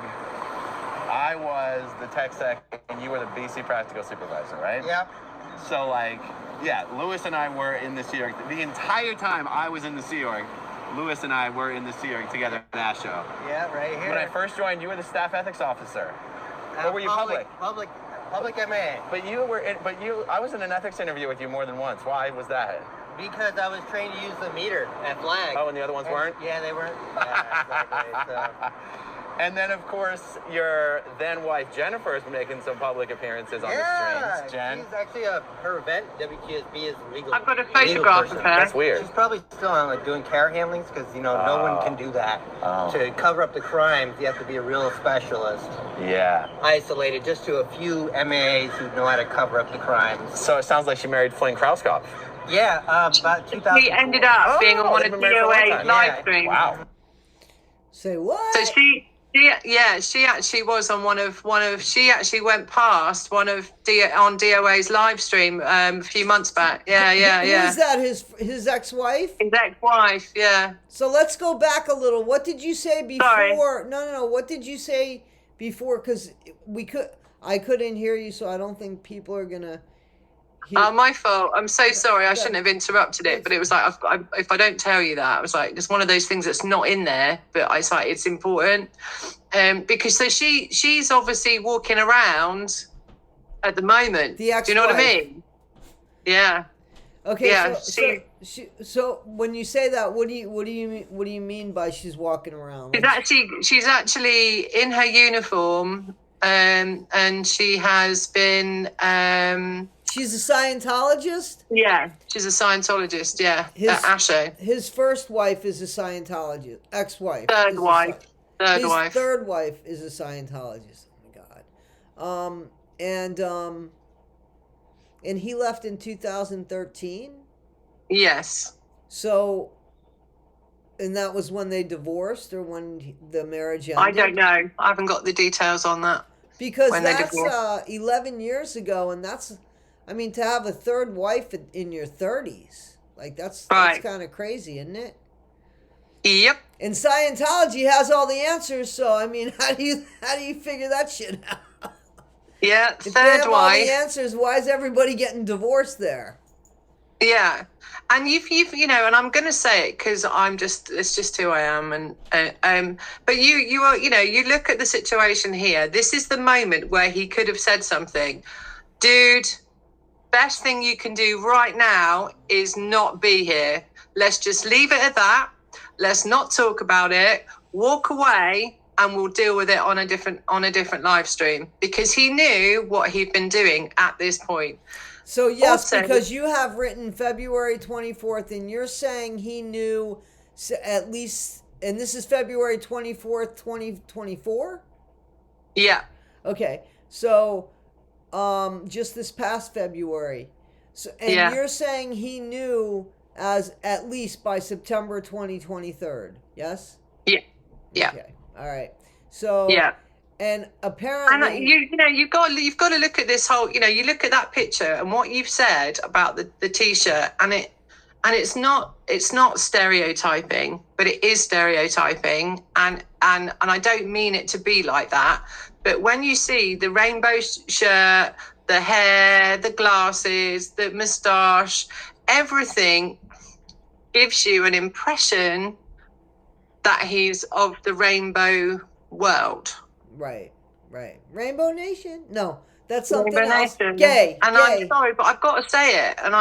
I was the tech sec, and you were the BC practical supervisor, right? Yep. So, like, yeah, Lewis and I were in the Sea Org. The entire time I was in the Sea Org, Lewis and I were in the Sea Org together at that show. Yeah, right here. When I first joined, you were the staff ethics officer. Or were you public? Public MA. But I was in an ethics interview with you more than once. Why was that? Because I was trained to use the meter at Flag. Oh, and the other ones weren't? Yeah, they weren't. Yeah, exactly. So. And then, of course, your then wife Jennifer has been making some public appearances on the streams. Jen, she's actually her event. WQSB is legal. I've got a legal photograph person. of her. that's weird. She's probably still on like doing care handlings because no one can do that. To cover up the crimes, you have to be a real specialist. Yeah. Isolated just to a few MAs who know how to cover up the crimes. So it sounds like she married Flynn Krauskopf. Yeah, about 2000. He ended up being on one they've of been married for a long DOA's time. live Yeah. streams. Wow. Say what? So she actually was on she actually went past one of on DOA's live stream a few months back. Who is that? His ex-wife? His ex-wife, yeah. So let's go back a little. What did you say before? Sorry. No. What did you say before? Because I couldn't hear you, so I don't think people are gonna. My fault. I'm so sorry. I shouldn't have interrupted it, but it was like if I don't tell you that, I was like, it's one of those things that's not in there, but it's like it's important, because so she's obviously walking around at the moment. The ex-wife. Do you know what I mean? Yeah. Okay. Yeah, So when you say that, what do you mean by she's walking around? She's actually in her uniform, and she has been. She's a Scientologist? Yeah, she's a Scientologist, yeah, at Asho. His first wife is a Scientologist. Ex-wife. Third wife. His third wife is a Scientologist. Oh my God. And he left in 2013? Yes. So, and that was when they divorced or when the marriage ended? I don't know. I haven't got the details on that. Because when they that's divorced. 11 years ago, and that's, I mean, to have a third wife in your 30s, like that's kind of crazy, isn't it? Yep. And Scientology has all the answers, so I mean, how do you figure that shit out? Yeah, If they third have all wife. the answers, why is everybody getting divorced there? Yeah, and you've and I'm going to say it because it's just who I am, and but you are, you look at the situation here. This is the moment where he could have said something, dude. Best thing you can do right now is not be here. Let's just leave it at that. Let's not talk about it. Walk away, and we'll deal with it on a different live stream, because he knew what he'd been doing at this point. So yes, Also, because you have written February 24th, and you're saying he knew at least, and this is February 24th, 2024? Yeah. Okay, so just this past February. So, and you're saying he knew as at least by September 2023, yes? Yeah. Yeah. Okay, all right. So, yeah. And apparently, and you've got to look at this whole. You look at that picture and what you've said about the t-shirt, and it's not stereotyping, but it is stereotyping, and I don't mean it to be like that. But when you see the rainbow shirt, the hair, the glasses, the moustache, everything gives you an impression that he's of the rainbow world. Right. Right. Rainbow Nation? No, that's something Rainbow else. Nation. Gay. And gay. I'm sorry, but I've got to say it. And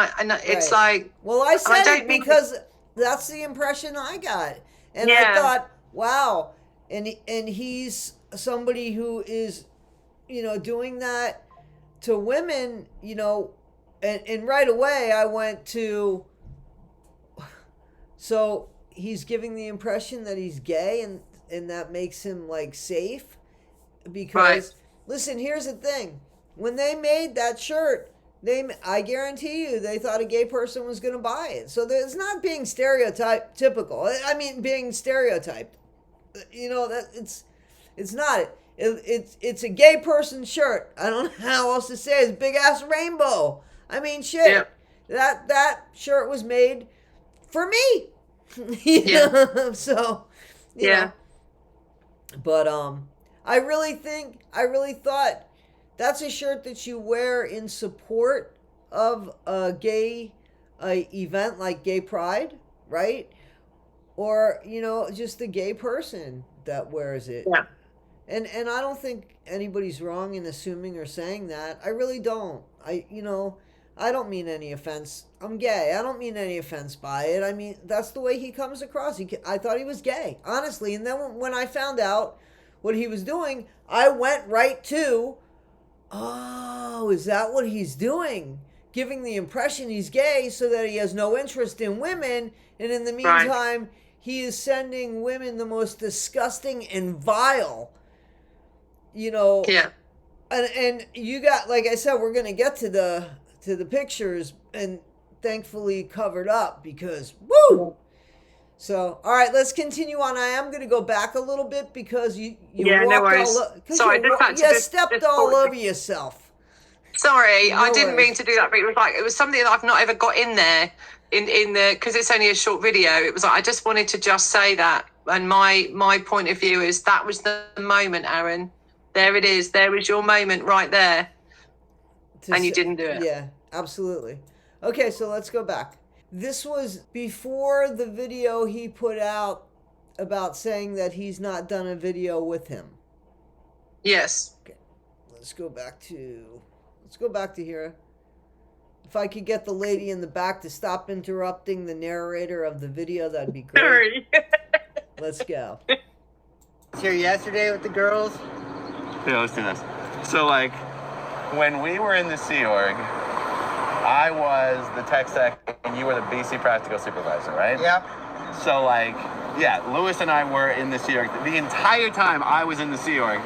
it's Right. like, Well, I said don't it mean- because that's the impression I got. And I Yeah. thought, wow. And he's somebody who is, doing that to women, and right away I went to, so he's giving the impression that he's gay, and that makes him like safe because Right. listen, here's the thing. When they made that shirt, I guarantee you they thought a gay person was going to buy it. So it's not being typical. I mean, being stereotyped. That it's not. It's a gay person shirt. I don't know how else to say it. It's big ass rainbow. I mean, shit. Yeah. That shirt was made for me. Yeah. So, you Yeah. know. But I really thought that's a shirt that you wear in support of a gay event like Gay Pride, right? Or, just a gay person that wears it. Yeah. And I don't think anybody's wrong in assuming or saying that. I really don't. I don't mean any offense. I'm gay. I don't mean any offense by it. I mean, that's the way he comes across. I thought he was gay, honestly. And then when I found out what he was doing, I went right to, oh, is that what he's doing? Giving the impression he's gay so that he has no interest in women. And in the meantime, he is sending women the most disgusting and vile, Yeah. And you got, like I said, we're gonna get to the pictures, and thankfully covered up because woo. So all right, let's continue on. I am gonna go back a little bit because you Yeah, no walked worries. Sorry, you stepped all over yourself. Sorry, I No didn't worries. mean to do that, but it was something that I've not ever got in there in the because it's only a short video. It was like I just wanted to just say that, and my point of view is that was the moment, Aaron. There it is. There was your moment right there, and you didn't do it. Yeah, absolutely. Okay, so let's go back. This was before the video he put out about saying that he's not done a video with him. Yes. Okay, let's go back to here. If I could get the lady in the back to stop interrupting the narrator of the video, that'd be great. Sorry. Let's go. Here yesterday with the girls. Yeah, let's do this. So, like, when we were in the Sea Org, I was the tech sec and you were the BC practical supervisor, right? Yep. So, like, yeah, Lewis and I were in the Sea Org. The entire time I was in the Sea Org,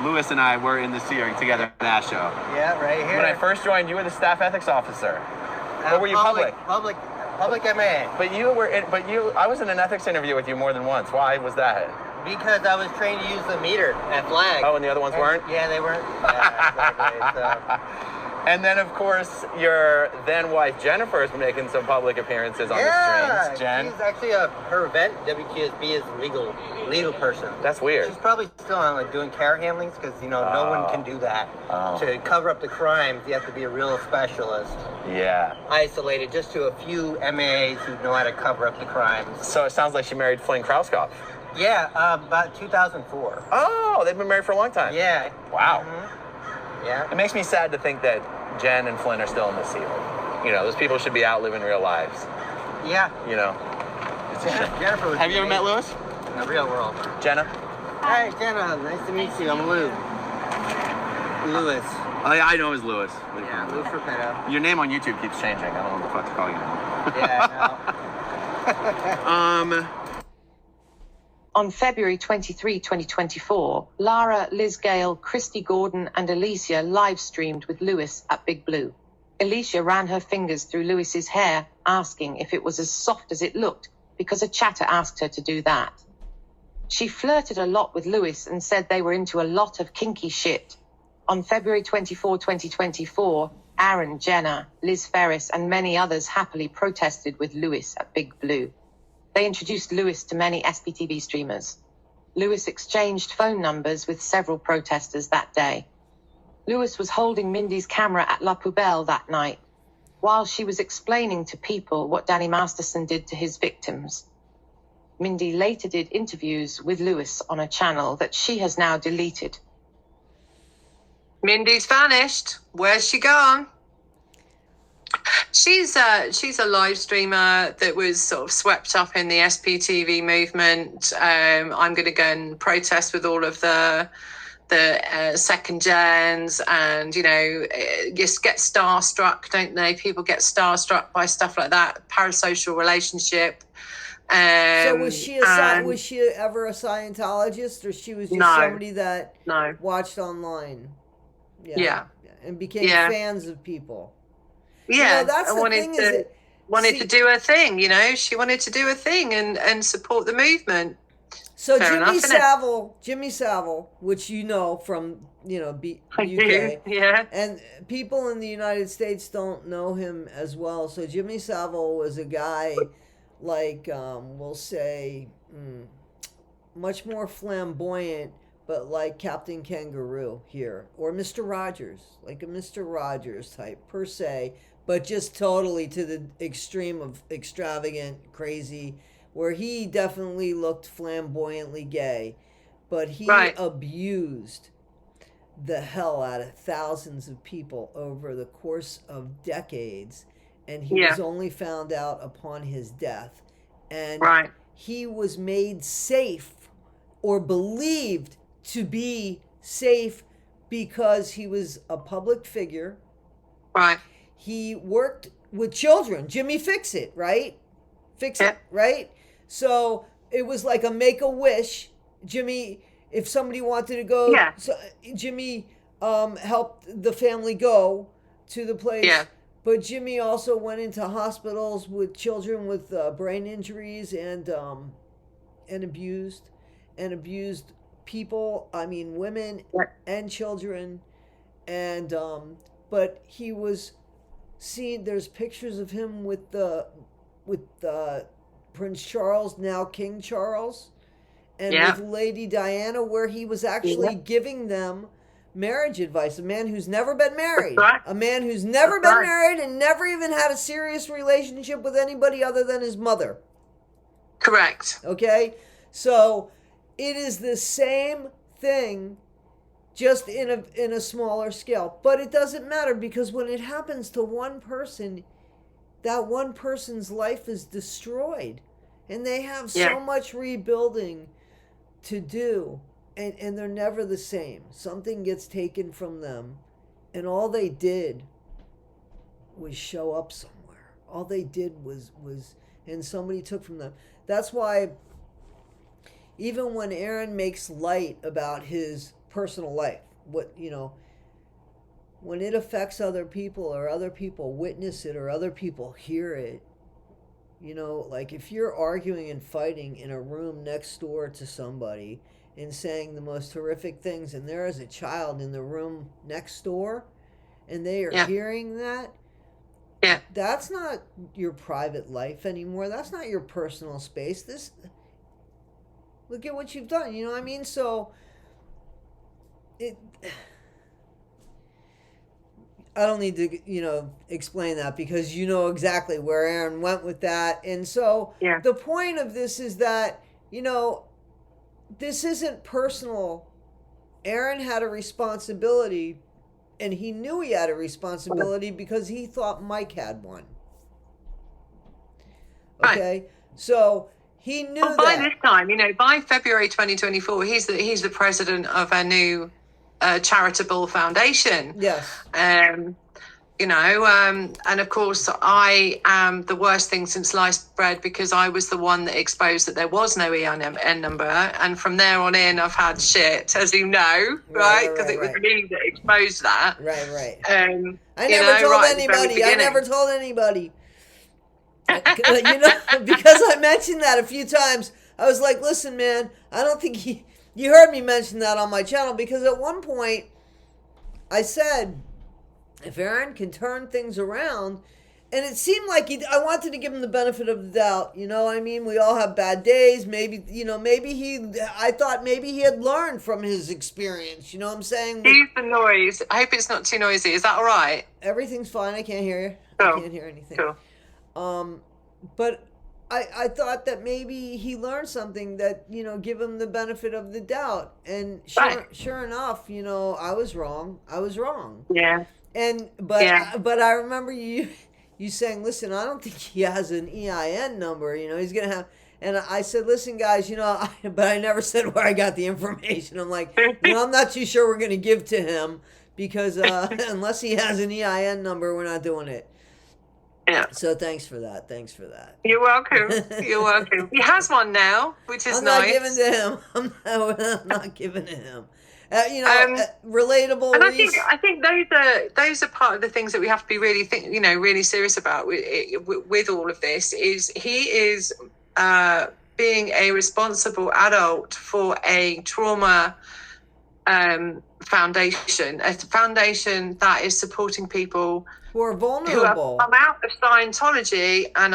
Lewis and I were in the Sea Org together at that show. Yeah, right here. When I first joined, you were the staff ethics officer. Or were you public? Public MA. But I was in an ethics interview with you more than once. Why was that? Because I was trained to use the meter at Flag. Oh, and the other ones weren't? Yeah, they weren't. Yeah, exactly. And then, of course, your then wife Jennifer has been making some public appearances on the streams. Jen, she's actually her event. WQSB is legal person. that's weird. She's probably still on like doing car handlings because no one can do that. To cover up the crimes, you have to be a real specialist. Yeah. Isolated just to a few MAs who know how to cover up the crimes. So it sounds like she married Flynn Krauskopf. Yeah, about 2004. Oh, they've been married for a long time. Yeah. Wow. Mm-hmm. Yeah. It makes me sad to think that Jen and Flynn are still in the Sea Org. Those people should be out living real lives. Yeah. It's a shame. Jennifer was Have you ever met Lewis? in the real world? Jenna? Hi, Jenna. Nice to meet you. I'm Lou. Lewis. Oh, yeah, I know him as Lewis. Yeah, Lou Repetto. Your name on YouTube keeps changing. I don't know what the fuck to call you now. Yeah, On February 23, 2024, Lara, Liz Gale, Christy Gordon, and Alicia live streamed with Lewis at Big Blue. Alicia ran her fingers through Lewis's hair, asking if it was as soft as it looked, because a chatter asked her to do that. She flirted a lot with Lewis and said they were into a lot of kinky shit. On February 24, 2024, Aaron, Jenna, Liz Ferris, and many others happily protested with Lewis at Big Blue. They introduced Lewis to many SPTV streamers. Lewis exchanged phone numbers with several protesters that day. Lewis was holding Mindy's camera at La Poubelle that night, while she was explaining to people what Danny Masterson did to his victims. Mindy later did interviews with Lewis on a channel that she has now deleted. Mindy's vanished. Where's she gone? She's a live streamer that was sort of swept up in the SPTV movement. I'm going to go and protest with all of the second gens, and just get starstruck, don't they? People get starstruck by stuff like that. Parasocial relationship. So was she was she ever a Scientologist, or she was just somebody that watched online? Yeah. And became fans of people. Yeah, that's I the wanted to do her thing. She wanted to do her thing and support the movement. So Jimmy Saville, which from UK, yeah, and people in the United States don't know him as well. So Jimmy Saville was a guy like we'll say much more flamboyant, but like Captain Kangaroo here, or Mr. Rogers, like a Mr. Rogers type per se, but just totally to the extreme of extravagant, crazy, where he definitely looked flamboyantly gay, but he abused the hell out of thousands of people over the course of decades, and he was only found out upon his death. And he was made safe, or believed to be safe, because he was a public figure. Right. He worked with children. Jimmy Fix-It, right? Fix-It, right? So it was like a Make-A-Wish. Jimmy, if somebody wanted to go, Jimmy helped the family go to the place. Yeah. But Jimmy also went into hospitals with children with brain injuries and abused people. I mean, women and children. And but he was seen. There's pictures of him with Prince Charles, now King Charles, and with Lady Diana, where he was actually giving them marriage advice. A man who's never been married. A man who's never been married and never even had a serious relationship with anybody other than his mother. Correct. Okay? So it is the same thing, just in a smaller scale. But it doesn't matter, because when it happens to one person, that one person's life is destroyed. And they have so much rebuilding to do. And they're never the same. Something gets taken from them, and all they did was show up somewhere. All they did was and somebody took from them. That's why even when Aaron makes light about his personal life, when it affects other people, or other people witness it, or other people hear it, like if you're arguing and fighting in a room next door to somebody and saying the most horrific things, and there is a child in the room next door, and they are hearing that, that's not your private life anymore. That's not your personal space. Look at what you've done. You know what I mean? So I don't need to, explain that, because you know exactly where Aaron went with that. And so the point of this is that, this isn't personal. Aaron had a responsibility, and he knew he had a responsibility because he thought Mike had one. Okay? So he knew that. By this time, by February 2024, he's the president of a new charitable foundation. Yes. And of course, I am the worst thing since sliced bread, because I was the one that exposed that there was no EIN number. And from there on in, I've had shit, as you know, right? Because it was me that exposed that. Right. I never told anybody. Because I mentioned that a few times. I was like, listen, man, I don't think you heard me mention that on my channel, because at one point I said, if Aaron can turn things around, and it seemed like I wanted to give him the benefit of the doubt. You know what I mean? We all have bad days. Maybe, I thought maybe he had learned from his experience. You know what I'm saying? Use the noise. I hope it's not too noisy. Is that all right? Everything's fine. I can't hear you. Cool. I can't hear anything. Cool. But I thought that maybe he learned something that, give him the benefit of the doubt. And sure enough, I was wrong. Yeah. And but I remember you saying, listen, I don't think he has an EIN number. He's gonna have. And I said, listen, guys, but I never said where I got the information. I'm like, I'm not too sure we're gonna give to him because unless he has an EIN number, we're not doing it. Yeah. So thanks for that. You're welcome. You're welcome. He has one now, which is I'm not nice. giving to him. I'm not giving to him. Relatable. And I think those are part of the things that we have to be really really serious about with all of this. Is he is being a responsible adult for a trauma foundation, a foundation that is supporting people who are vulnerable, who have come out of Scientology and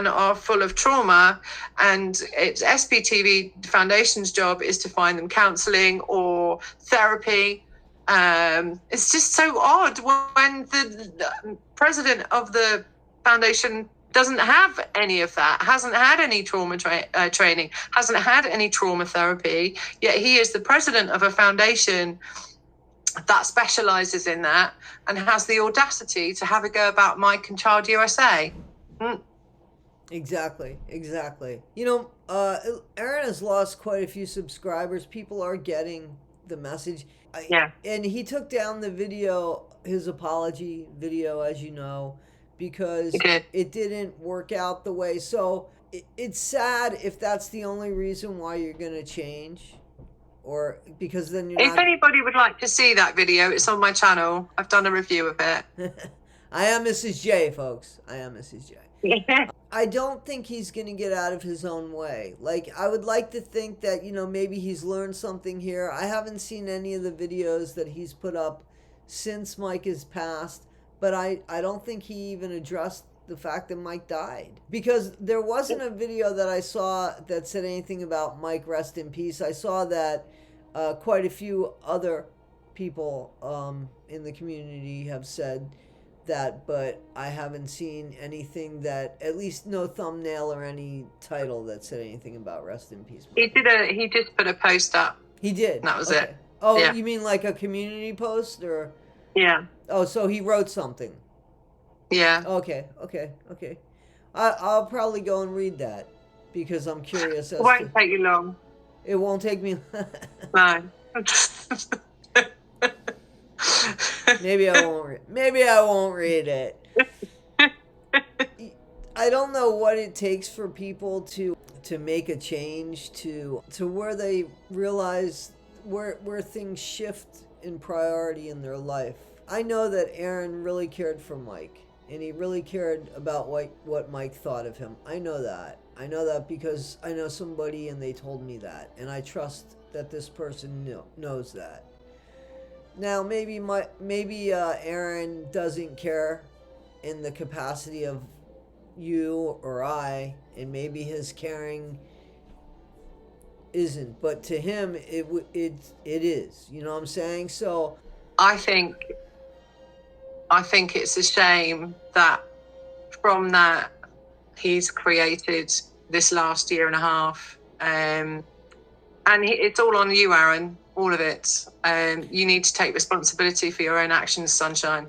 are full of trauma, and it's SPTV Foundation's job is to find them counselling or therapy. It's just so odd when the president of the foundation doesn't have any of that, hasn't had any trauma training, hasn't had any trauma therapy, yet he is the president of a foundation that specialises in that and has the audacity to have a go about Mike and Child USA. Exactly. Aaron has lost quite a few subscribers. People are getting the message. Yeah. And he took down the video, his apology video, as you know, because it didn't work out the way. So it's sad if that's the only reason why you're going to change. Or because then you're If anybody would like to see that video, it's on my channel. I've done a review of it. I am Mrs. J, folks. I am Mrs. J. I don't think he's going to get out of his own way. Like, I would like to think that, maybe he's learned something here. I haven't seen any of the videos that he's put up since Mike has passed, but I don't think he even addressed the fact that Mike died. Because there wasn't a video that I saw that said anything about Mike rest in peace. I saw that quite a few other people in the community have said that, but I haven't seen anything that, at least no thumbnail or any title that said anything about rest in peace. He just put a post up. He did. That was it. Oh, yeah. You mean like a community post or? Yeah. Oh, so he wrote something. Yeah. Okay. I'll probably go and read that because I'm curious. It won't take you long. It won't take me. No. Maybe I won't read it. I don't know what it takes for people to make a change to where they realize where things shift in priority in their life. I know that Aaron really cared for Mike, and he really cared about what Mike thought of him. I know that because I know somebody and they told me that, and I trust that this person knows that. Now, maybe Aaron doesn't care in the capacity of you or I, and maybe his caring isn't, but to him it is. You know what I'm saying? So I think it's a shame that from that he's created this last year and a half, and it's all on you, Aaron. All of it. You need to take responsibility for your own actions, sunshine.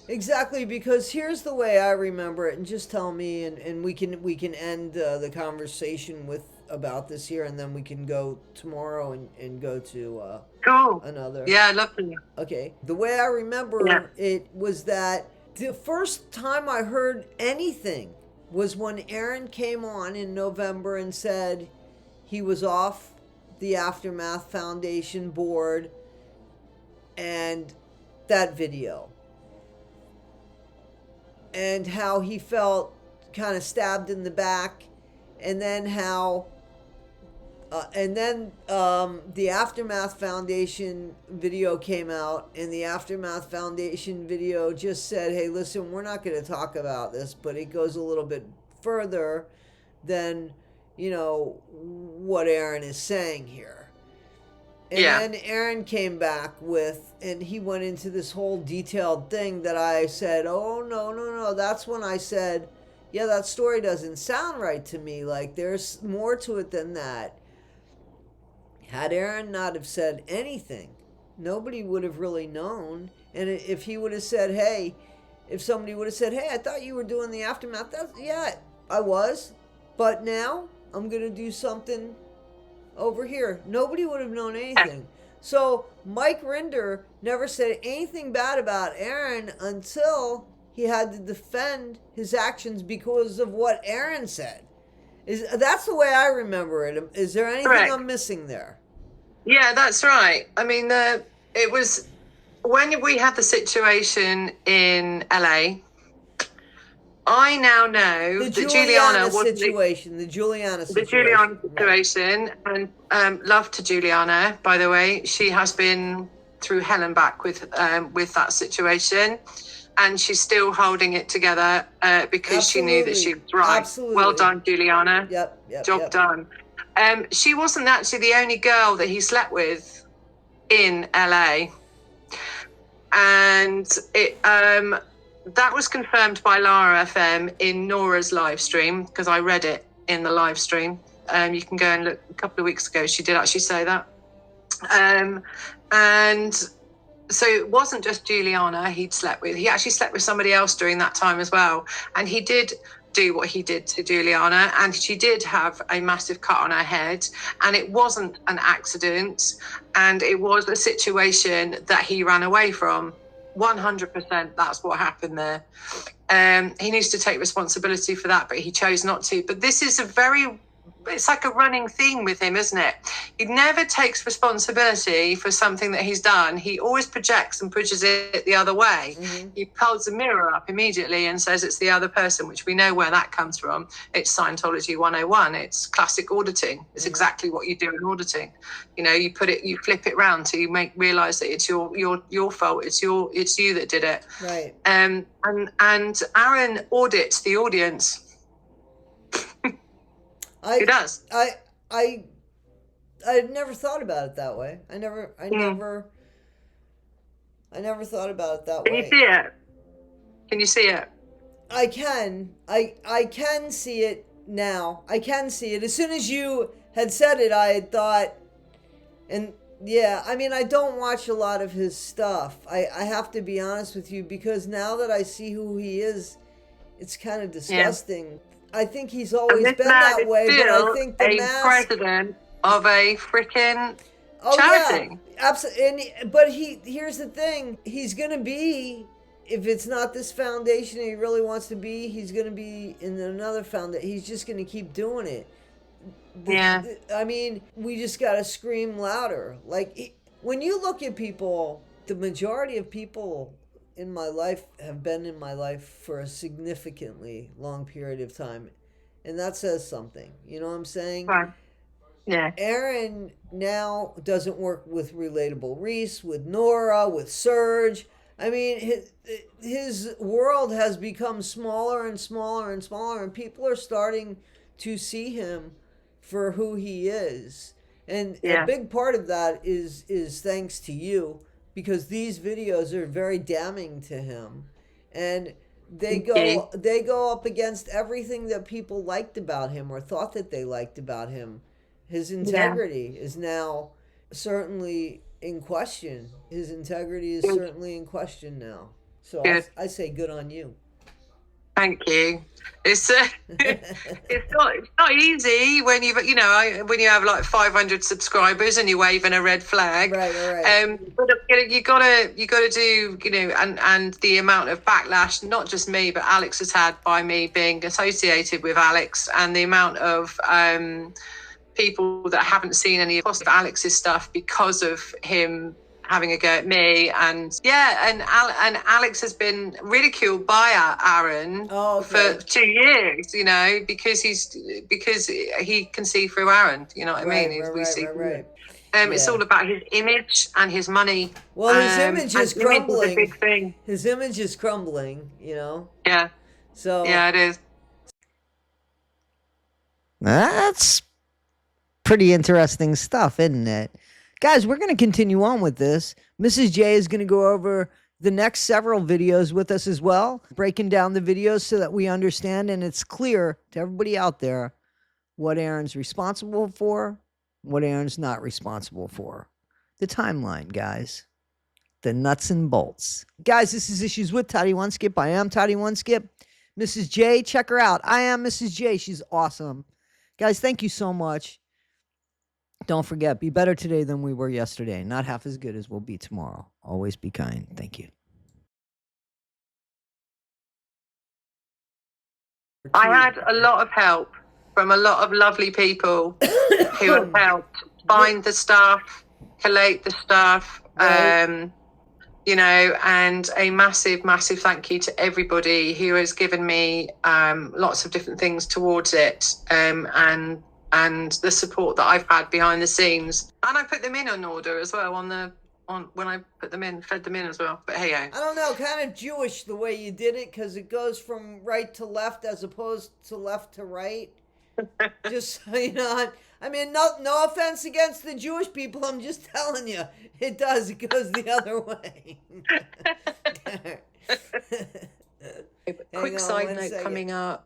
Exactly, because here's the way I remember it, and just tell me, and we can end the conversation about this here, and then we can go tomorrow and go to cool. Another. Yeah, I love to. Okay, the way I remember it was that the first time I heard anything was when Aaron came on in November and said he was off the Aftermath Foundation board, and that video, and how he felt kind of stabbed in the back, and then how the Aftermath Foundation video came out, and the Aftermath Foundation video just said, hey, listen, we're not going to talk about this, but it goes a little bit further than what Aaron is saying here. And then Aaron came back and he went into this whole detailed thing that I said, oh, no. That's when I said, yeah, that story doesn't sound right to me. Like, there's more to it than that. Had Aaron not have said anything, nobody would have really known. And if he would have said, hey, if somebody would have said, hey, I thought you were doing the aftermath, yeah, I was, but now I'm going to do something over here. Nobody would have known anything. So Mike Rinder never said anything bad about Aaron until he had to defend his actions because of what Aaron said. That's the way I remember it. Is there anything Correct. I'm missing there? Yeah, that's right. I mean, it was when we had the situation in LA. I now know The that Juliana wasn't situation. The Juliana the situation. Juliana situation, and love to Juliana, by the way. She has been through hell and back with that situation, and she's still holding it together because she knew that she was right. Absolutely. Well done, Juliana. Yep. Job done. She wasn't actually the only girl that he slept with in LA, and it that was confirmed by Lara FM in Nora's live stream, because I read it in the live stream. You can go and look. A couple of weeks ago, she did actually say that. And so it wasn't just Juliana he'd slept with. He actually slept with somebody else during that time as well. And he did do what he did to Juliana, and she did have a massive cut on her head, and it wasn't an accident, and it was a situation that he ran away from. 100%, that's what happened there. He needs to take responsibility for that, but he chose not to. But this is it's like a running theme with him, isn't it? He never takes responsibility for something that he's done. He always projects and pushes it the other way. Mm-hmm. He holds the mirror up immediately and says it's the other person, which we know where that comes from. It's Scientology 101. It's classic auditing. It's exactly what you do in auditing. You know, you flip it round so you realize that it's your fault. It's you that did it. Right. And Aaron audits the audience. He does. I never thought about it that way. I never thought about it that way. Can you see it? Can you see it? I can see it now. I can see it. As soon as you had said it, I had thought, and yeah, I mean, I don't watch a lot of his stuff. I have to be honest with you, because now that I see who he is, it's kind of disgusting. Yeah. I think he's always been that way, but I think the president of a freaking charity. Yeah, absolutely. But here's the thing: he's gonna be, if it's not this foundation he really wants to be, he's gonna be in another foundation. He's just gonna keep doing it. Yeah. I mean, we just gotta scream louder. Like, when you look at people, the majority of people in my life have been in my life for a significantly long period of time, and that says something. You know what I'm saying? Right. Yeah. Aaron now doesn't work with Relatable Reese, with Nora, with Serge. I mean, his world has become smaller and smaller and smaller, and people are starting to see him for who he is. And a big part of that is thanks to you, because these videos are very damning to him, and they go up against everything that people liked about him or thought that they liked about him. His integrity is now certainly in question. His integrity is certainly in question now. So I say good on you. Thank you. It's not easy when you have like 500 subscribers and you're waving a red flag. Right. But you gotta do, and the amount of backlash, not just me, but Alex has had by me being associated with Alex, and the amount of people that haven't seen any of Alex's stuff because of him having a go at me, and Alex has been ridiculed by Aaron for 2 years, because he can see through Aaron. You know what I mean? Right. It's all about his image and his money. Well, his image is crumbling. Is a big thing. His image is crumbling. Yeah. So yeah, it is. That's pretty interesting stuff, isn't it? Guys, we're going to continue on with this. Mrs. J is going to go over the next several videos with us as well, breaking down the videos so that we understand and it's clear to everybody out there what Aaron's responsible for, what Aaron's not responsible for. The timeline, guys. The nuts and bolts. Guys, this is Issues with Toddy One Skip. I am Toddy One Skip. Mrs. J, check her out. I am Mrs. J. She's awesome. Guys, thank you so much. Don't forget, be better today than we were yesterday. Not half as good as we'll be tomorrow. Always be kind. Thank you. I had a lot of help from a lot of lovely people who have helped find the stuff, collate the stuff, Right. you know, and a massive, massive thank you to everybody who has given me lots of different things towards it, and the support that I've had behind the scenes. And I put them in order as well when I put them in, fed them in as well. But hey, I don't know, kind of Jewish the way you did it, because it goes from right to left as opposed to left to right. Just so you know, I mean, no offense against the Jewish people. I'm just telling you, it does. It goes the other way. Quick side note coming up.